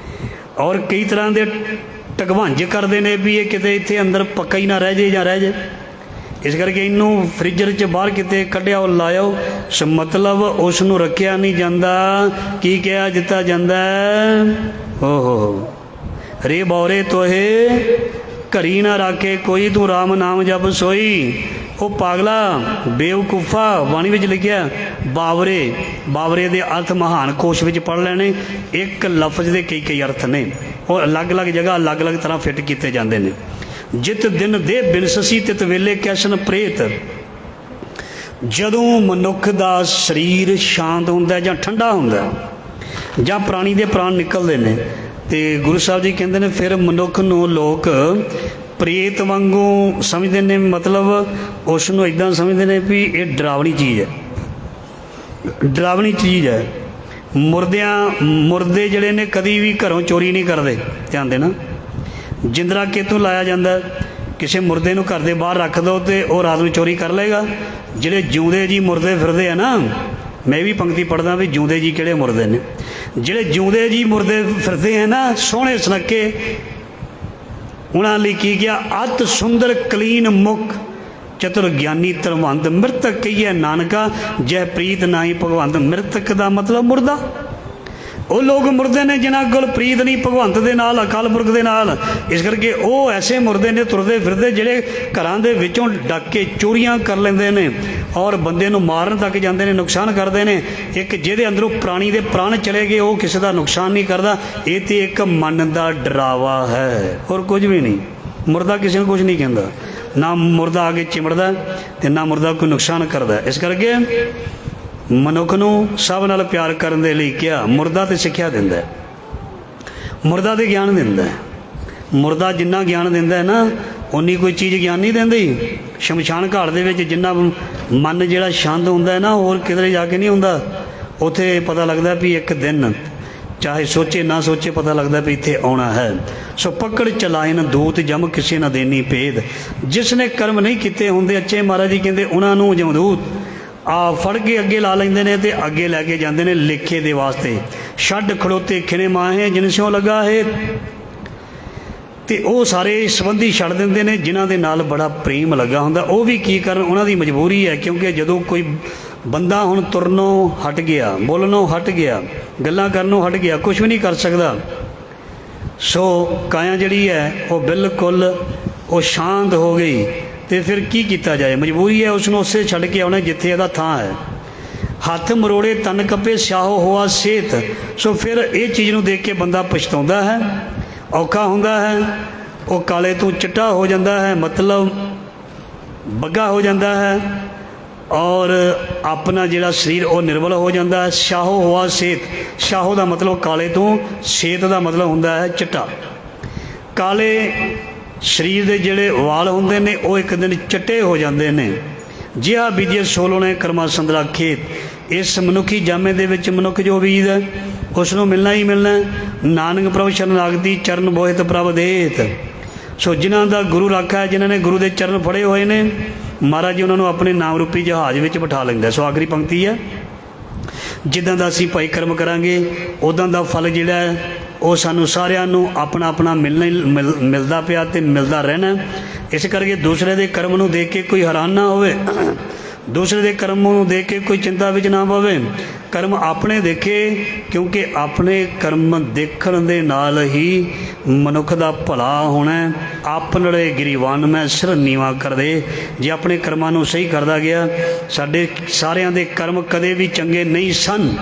[SPEAKER 1] ਔਰ ਕਈ ਤਰ੍ਹਾਂ ਦੇ ਢਗਵੰਜ ਕਰਦੇ ਨੇ ਵੀ ਇਹ ਕਿਤੇ ਇੱਥੇ ਅੰਦਰ ਪੱਕਾ ਹੀ ਨਾ ਰਹਿ ਜੇ ਜਾਂ ਰਹਿ ਜੇ। ਇਸ ਕਰਕੇ ਇਹਨੂੰ ਫ੍ਰਿਜਰ 'ਚ ਬਾਹਰ ਕਿਤੇ ਕੱਢਿਆ ਉਹ ਲਾਇਓ, ਮਤਲਬ ਉਸ ਨੂੰ ਰੱਖਿਆ ਨਹੀਂ ਜਾਂਦਾ। ਕੀ ਕਿਹਾ ਦਿੱਤਾ ਜਾਂਦਾ? ਓਹੋ ਰੇ ਬੌਰੇ ਤੋਹੇ ਘਰੀ ਨਾ ਰਾਖੇ ਕੋਈ, ਤੂੰ ਰਾਮ ਨਾਮ ਜਪ ਸੋਈ। ਉਹ ਪਾਗਲਾ ਬੇਵਕੂਫਾ, ਬਾਣੀ ਵਿੱਚ ਲਿਖਿਆ ਬਾਵਰੇ। ਬਾਵਰੇ ਦੇ ਅਰਥ ਮਹਾਨ ਕੋਸ਼ ਵਿੱਚ ਪੜ੍ਹ ਲੈਣੇ। ਇੱਕ ਲਫ਼ਜ਼ ਦੇ ਕਈ ਕਈ ਅਰਥ ਨੇ, ਉਹ ਅਲੱਗ-ਅਲੱਗ ਜਗ੍ਹਾ ਅਲੱਗ-ਅਲੱਗ ਤਰ੍ਹਾਂ ਫਿੱਟ ਕੀਤੇ ਜਾਂਦੇ ਨੇ। ਜਿਤ ਦਿਨ ਦੇ ਬਿਨਸਸੀ ਤਿਤ ਵੇਲੇ ਕੈਸਨ ਪ੍ਰੇਤ। ਜਦੋਂ ਮਨੁੱਖ ਦਾ ਸਰੀਰ ਸ਼ਾਂਤ ਹੁੰਦਾ ਜਾਂ ਠੰਡਾ ਹੁੰਦਾ ਜਾਂ ਪ੍ਰਾਣੀ ਦੇ ਪ੍ਰਾਣ ਨਿਕਲਦੇ ਨੇ, ਤੇ ਗੁਰੂ ਸਾਹਿਬ ਜੀ ਕਹਿੰਦੇ ਨੇ ਫਿਰ ਮਨੁੱਖ ਨੂੰ ਲੋਕ ਪ੍ਰੇਤ ਵਾਂਗੂ ਸਮਝਦੇ ਨੇ। ਮਤਲਬ ਉਸ ਨੂੰ ਇੱਦਾਂ ਸਮਝਦੇ ਨੇ ਵੀ ਇਹ ਡਰਾਵਣੀ ਚੀਜ਼ ਹੈ, ਡਰਾਵਣੀ ਚੀਜ਼ ਹੈ। ਮੁਰਦੇ ਜਿਹੜੇ ਨੇ ਕਦੀ ਵੀ ਘਰੋਂ ਚੋਰੀ ਨਹੀਂ ਕਰਦੇ। ਧਿਆਨ ਦੇਣਾ, ਜਿੰਦਰਾ ਕਿਤੋਂ ਲਾਇਆ ਜਾਂਦਾ, ਕਿਸੇ ਮੁਰਦੇ ਨੂੰ ਘਰ ਦੇ ਬਾਹਰ ਰੱਖ ਦਿਓ ਤੇ ਉਹ ਰਾਤ ਨੂੰ ਚੋਰੀ ਕਰ ਲਏਗਾ। ਜਿਹੜੇ ਜਿਉਂਦੇ ਜੀ ਮੁਰਦੇ ਫਿਰਦੇ ਆ ਨਾ, ਮੈਂ ਵੀ ਪੰਕਤੀ ਪੜ੍ਹਦਾ ਵੀ ਜਿਉਂਦੇ ਜੀ ਕਿਹੜੇ ਮੁਰਦੇ ਨੇ। ਜਿਹੜੇ ਜਿਉਂਦੇ ਜੀ ਮੁਰਦੇ ਫਿਰਦੇ ਆ ਨਾ, ਸੋਹਣੇ ਸੁਨੱਖੇ, ਉਹਨਾਂ ਲਈ ਕੀ ਗਿਆ? ਅਤ ਸੁੰਦਰ ਕਲੀਨ ਮੁਖ ਚਤੁਰ ਗਿਆਨੀ ਧਰਮੰਤ ਮ੍ਰਿਤਕ ਕਹੀਏ ਨਾਨਕਾ, ਜੈ ਪ੍ਰੀਤ ਨਾਹੀ ਭਗਵੰਤ। ਮ੍ਰਿਤਕ ਦਾ ਮਤਲਬ ਮੁਰਦਾ। ਉਹ ਲੋਕ ਮੁਰਦੇ ਨੇ ਜਿਨ੍ਹਾਂ ਕੋਲ ਪ੍ਰੀਤ ਨਹੀਂ ਭਗਵੰਤ ਦੇ ਨਾਲ, ਅਕਾਲ ਪੁਰਖ ਦੇ ਨਾਲ। ਇਸ ਕਰਕੇ ਉਹ ਐਸੇ ਮੁਰਦੇ ਨੇ ਤੁਰਦੇ ਫਿਰਦੇ ਜਿਹੜੇ ਘਰਾਂ ਦੇ ਵਿੱਚੋਂ ਡੱਕ ਕੇ ਚੋਰੀਆਂ ਕਰ ਲੈਂਦੇ ਨੇ ਔਰ ਬੰਦੇ ਨੂੰ ਮਾਰਨ ਤੱਕ ਜਾਂਦੇ ਨੇ, ਨੁਕਸਾਨ ਕਰਦੇ ਨੇ। ਇੱਕ ਜਿਹਦੇ ਅੰਦਰੋਂ ਪ੍ਰਾਣੀ ਦੇ ਪ੍ਰਾਣ ਚਲੇ ਗਏ, ਉਹ ਕਿਸੇ ਦਾ ਨੁਕਸਾਨ ਨਹੀਂ ਕਰਦਾ। ਇਹ ਤੇ ਇੱਕ ਮਨ ਦਾ ਡਰਾਵਾ ਹੈ, ਹੋਰ ਕੁਝ ਵੀ ਨਹੀਂ। ਮੁਰਦਾ ਕਿਸੇ ਨੂੰ ਕੁਝ ਨਹੀਂ ਕਹਿੰਦਾ, ਨਾ ਮੁਰਦਾ ਆ ਕੇ ਚਿਮੜਦਾ ਅਤੇ ਨਾ ਮੁਰਦਾ ਕੋਈ ਨੁਕਸਾਨ ਕਰਦਾ। ਇਸ ਕਰਕੇ ਮਨੁੱਖ ਨੂੰ ਸਭ ਨਾਲ ਪਿਆਰ ਕਰਨ ਦੇ ਲਈ ਕਿਹਾ। ਮੁਰਦਾ ਤੇ ਸਿੱਖਿਆ ਦਿੰਦਾ, ਮੁਰਦਾ ਤੇ ਗਿਆਨ ਦਿੰਦਾ। ਮੁਰਦਾ ਜਿੰਨਾ ਗਿਆਨ ਦਿੰਦਾ ਹੈ ਨਾ, ਉਨੀ ਕੋਈ ਚੀਜ਼ ਗਿਆਨ ਨਹੀਂ ਦਿੰਦੀ। ਸ਼ਮਸ਼ਾਨ ਘਾਟ ਦੇ ਵਿੱਚ ਜਿੰਨਾ ਮਨ ਜਿਹੜਾ ਸ਼ਾਂਤ ਹੁੰਦਾ ਹੈ ਨਾ, ਹੋਰ ਕਿਧਰੇ ਜਾ ਕੇ ਨਹੀਂ ਹੁੰਦਾ। ਉੱਥੇ ਪਤਾ ਲੱਗਦਾ ਵੀ ਇੱਕ ਦਿਨ ਚਾਹੇ ਸੋਚੇ ਨਾ ਸੋਚੇ, ਪਤਾ ਲੱਗਦਾ ਵੀ ਇੱਥੇ ਆਉਣਾ ਹੈ। ਸੋ ਪਕੜ ਚਲਾਇਨ ਦੂਤ ਜਮ ਕਿਸੇ ਨਾ ਦੇਣੀ ਭੇਦ। ਜਿਸ ਨੇ ਕਰਮ ਨਹੀਂ ਕੀਤੇ ਹੁੰਦੇ, ਅੱਛੇ ਮਹਾਰਾਜ ਜੀ ਕਹਿੰਦੇ ਉਹਨਾਂ ਨੂੰ ਜਮਦੂਤ ਆ ਫੜ ਕੇ ਅੱਗੇ ਲਾ ਲੈਂਦੇ ਨੇ ਤੇ ਅੱਗੇ ਲੈ ਕੇ ਜਾਂਦੇ ਨੇ ਲੇਖੇ ਦੇ ਵਾਸਤੇ। ਛੱਡ ਖੜੋਤੇ ਖਿਣੇ ਮਾਹੇ ਜਿਨ ਸਿਓ ਲੱਗਾ ਹੈ। ਤੇ ਉਹ ਸਾਰੇ ਸੰਬੰਧੀ ਛੱਡ ਦਿੰਦੇ ਨੇ ਜਿਨ੍ਹਾਂ ਦੇ ਨਾਲ ਬੜਾ ਪ੍ਰੇਮ ਲੱਗਾ ਹੁੰਦਾ। ਉਹ ਵੀ ਕੀ ਕਰਨ, ਉਹਨਾਂ ਦੀ ਮਜਬੂਰੀ ਹੈ। ਕਿਉਂਕਿ ਜਦੋਂ ਕੋਈ ਬੰਦਾ ਹੁਣ ਤੁਰਨੋਂ ਹਟ ਗਿਆ, ਬੋਲਣੋਂ ਹਟ ਗਿਆ, ਗੱਲਾਂ ਕਰਨੋਂ ਹਟ ਗਿਆ, ਕੁਝ ਵੀ ਨਹੀਂ ਕਰ ਸਕਦਾ। ਸੋ ਕਾਇਆ ਜਿਹੜੀ ਹੈ ਉਹ ਬਿਲਕੁਲ ਉਹ ਸ਼ਾਂਤ ਹੋ ਗਈ। ਤੇ ਫਿਰ ਕੀ ਕੀਤਾ ਜਾਏ, ਮਜਬੂਰੀ ਹੈ, ਉਸ ਨੂੰ ਉਸੇ ਛੱਡ ਕੇ ਆਉਣਾ ਜਿੱਥੇ ਇਹਦਾ ਥਾਂ ਹੈ। ਹੱਥ ਮਰੋੜੇ ਤਨ ਕੱਪੇ ਸਿਆਹੋ ਹੋਆ ਸਿਹਤ। ਸੋ ਫਿਰ ਇਹ ਚੀਜ਼ ਨੂੰ ਦੇਖ ਕੇ ਬੰਦਾ ਪਛਤਾਉਂਦਾ ਹੈ, ਔਖਾ ਹੁੰਦਾ ਹੈ। ਉਹ ਕਾਲੇ ਤੋਂ ਚਿੱਟਾ ਹੋ ਜਾਂਦਾ ਹੈ, ਮਤਲਬ ਬੱਗਾ ਹੋ ਜਾਂਦਾ ਹੈ। ਔਰ ਆਪਣਾ ਜਿਹੜਾ ਸਰੀਰ ਉਹ ਨਿਰਬਲ ਹੋ ਜਾਂਦਾ ਹੈ। ਸਿਆਹੋ ਹੋਆ ਸਿਹਤ, ਸਿਆਹੋ ਦਾ ਮਤਲਬ ਕਾਲੇ ਤੋਂ, ਸਿਹਤ ਦਾ ਮਤਲਬ ਹੁੰਦਾ ਹੈ ਚਿੱਟਾ। ਕਾਲੇ ਸਰੀਰ ਦੇ ਜਿਹੜੇ ਵਾਲ ਹੁੰਦੇ ਨੇ ਉਹ ਇੱਕ ਦਿਨ ਚਿੱਟੇ ਹੋ ਜਾਂਦੇ ਨੇ। ਜਿਹਾ ਬੀਜੇ ਸੋਲੋਣੇ ਕਰਮਾ ਸੰਦਰਾ ਖੇਤ। ਇਸ ਮਨੁੱਖੀ ਜਾਮੇ ਦੇ ਵਿੱਚ ਮਨੁੱਖ ਜੋ ਬੀਜਦਾ ਉਸ ਨੂੰ ਮਿਲਣਾ ਹੀ ਮਿਲਣਾ। ਨਾਨਕ ਪ੍ਰਭ ਸ਼ਰਨਾਗਤੀ ਚਰਨ ਬੋਹਿਤ ਪ੍ਰਭ ਦੇਤ। ਸੋ ਜਿਨ੍ਹਾਂ ਦਾ ਗੁਰੂ ਰਾਖਾ ਹੈ, ਜਿਨ੍ਹਾਂ ਨੇ ਗੁਰੂ ਦੇ ਚਰਨ ਫੜੇ ਹੋਏ ਨੇ, ਮਹਾਰਾਜ ਜੀ ਉਹਨਾਂ ਨੂੰ ਆਪਣੇ ਨਾਮ ਰੂਪੀ ਜਹਾਜ਼ ਵਿੱਚ ਬਿਠਾ ਲੈਂਦਾ। ਸੋ ਆਖਰੀ ਪੰਕਤੀ ਹੈ, ਜਿੱਦਾਂ ਦਾ ਅਸੀਂ ਭਾਈ ਕਰਮ ਕਰਾਂਗੇ ਉੱਦਾਂ ਦਾ ਫਲ ਜਿਹੜਾ ਹੈ ਉਹ ਸਾਨੂੰ ਸਾਰਿਆਂ ਨੂੰ ਆਪਣਾ ਆਪਣਾ ਮਿਲਦਾ ਪਿਆ ਅਤੇ ਮਿਲਦਾ ਰਹਿਣਾ। ਇਸ ਕਰਕੇ ਦੂਸਰੇ ਦੇ ਕਰਮ ਨੂੰ ਦੇਖ ਕੇ ਕੋਈ ਹੈਰਾਨ ਨਾ ਹੋਵੇ, ਦੂਸਰੇ ਦੇ ਕਰਮ ਨੂੰ ਦੇਖ ਕੇ ਕੋਈ ਚਿੰਤਾ ਵਿੱਚ ਨਾ ਪਵੇ। ਕਰਮ ਆਪਣੇ ਦੇਖੇ, ਕਿਉਂਕਿ ਆਪਣੇ ਕਰਮ ਦੇਖਣ ਦੇ ਨਾਲ ਹੀ ਮਨੁੱਖ ਦਾ ਭਲਾ ਹੋਣਾ। ਆਪਨੜੇ ਗਰੀਵਾਨ ਮੈਂ ਸਿਰ ਨੀਵਾਂ ਕਰਦੇ। ਜੇ ਆਪਣੇ ਕਰਮਾਂ ਨੂੰ ਸਹੀ ਕਰਦਾ ਗਿਆ, ਸਾਡੇ ਸਾਰਿਆਂ ਦੇ ਕਰਮ ਕਦੇ ਵੀ ਚੰਗੇ ਨਹੀਂ ਸਨ।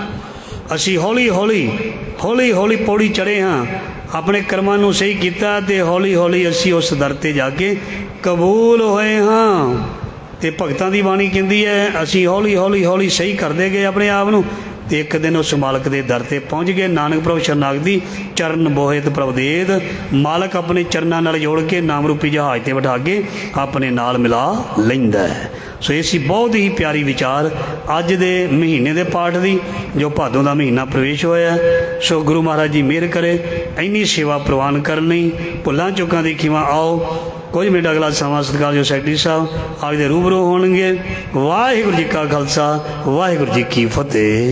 [SPEAKER 1] ਅਸੀਂ ਹੌਲੀ ਹੌਲੀ ਪੌੜੀ ਚੜ੍ਹੇ ਹਾਂ। ਆਪਣੇ ਕਰਮਾਂ ਨੂੰ ਸਹੀ ਕੀਤਾ ਅਤੇ ਹੌਲੀ ਹੌਲੀ ਅਸੀਂ ਉਸ ਦਰ 'ਤੇ ਜਾ ਕੇ ਕਬੂਲ ਹੋਏ ਹਾਂ। ਅਤੇ ਭਗਤਾਂ ਦੀ ਬਾਣੀ ਕਹਿੰਦੀ ਹੈ ਅਸੀਂ ਹੌਲੀ ਸਹੀ ਕਰਦੇ ਗਏ ਆਪਣੇ ਆਪ ਨੂੰ, ਅਤੇ ਇੱਕ ਦਿਨ ਉਸ ਮਾਲਕ ਦੇ ਦਰ 'ਤੇ ਪਹੁੰਚ ਗਏ। ਨਾਨਕ ਪ੍ਰਭ ਸ਼ਰਨਾਗਤੀ ਚਰਨ ਬੋਹਿਤ ਪ੍ਰਭ ਦੇਤ। ਮਾਲਕ ਆਪਣੇ ਚਰਨਾਂ ਨਾਲ ਜੋੜ ਕੇ ਨਾਮ ਰੂਪੀ ਜਹਾਜ਼ 'ਤੇ ਬਿਠਾ ਕੇ ਆਪਣੇ ਨਾਲ ਮਿਲਾ ਲੈਂਦਾ ਹੈ। ਸੋ ਇਹ ਸੀ ਬਹੁਤ ਹੀ ਪਿਆਰੀ ਵਿਚਾਰ ਅੱਜ ਦੇ ਮਹੀਨੇ ਦੇ ਪਾਠ ਦੀ, ਜੋ ਭਾਦੋਂ ਦਾ ਮਹੀਨਾ ਪ੍ਰਵੇਸ਼ ਹੋਇਆ। ਸੋ ਗੁਰੂ ਮਹਾਰਾਜ ਜੀ ਮਿਹਰ ਕਰੇ ਇੰਨੀ ਸੇਵਾ ਪ੍ਰਵਾਨ ਕਰਨ ਲਈ। ਭੁੱਲਾਂ ਚੁੱਕਾਂ ਦੀ ਖਿਮਾ ਆਓ। कुछ मिनट अगला समा सत्कारयोग सैकटरी साहब आज दे रूबरू होणगे। वाहिगुरू जी का खालसा वाहिगुरू जी की फतेह।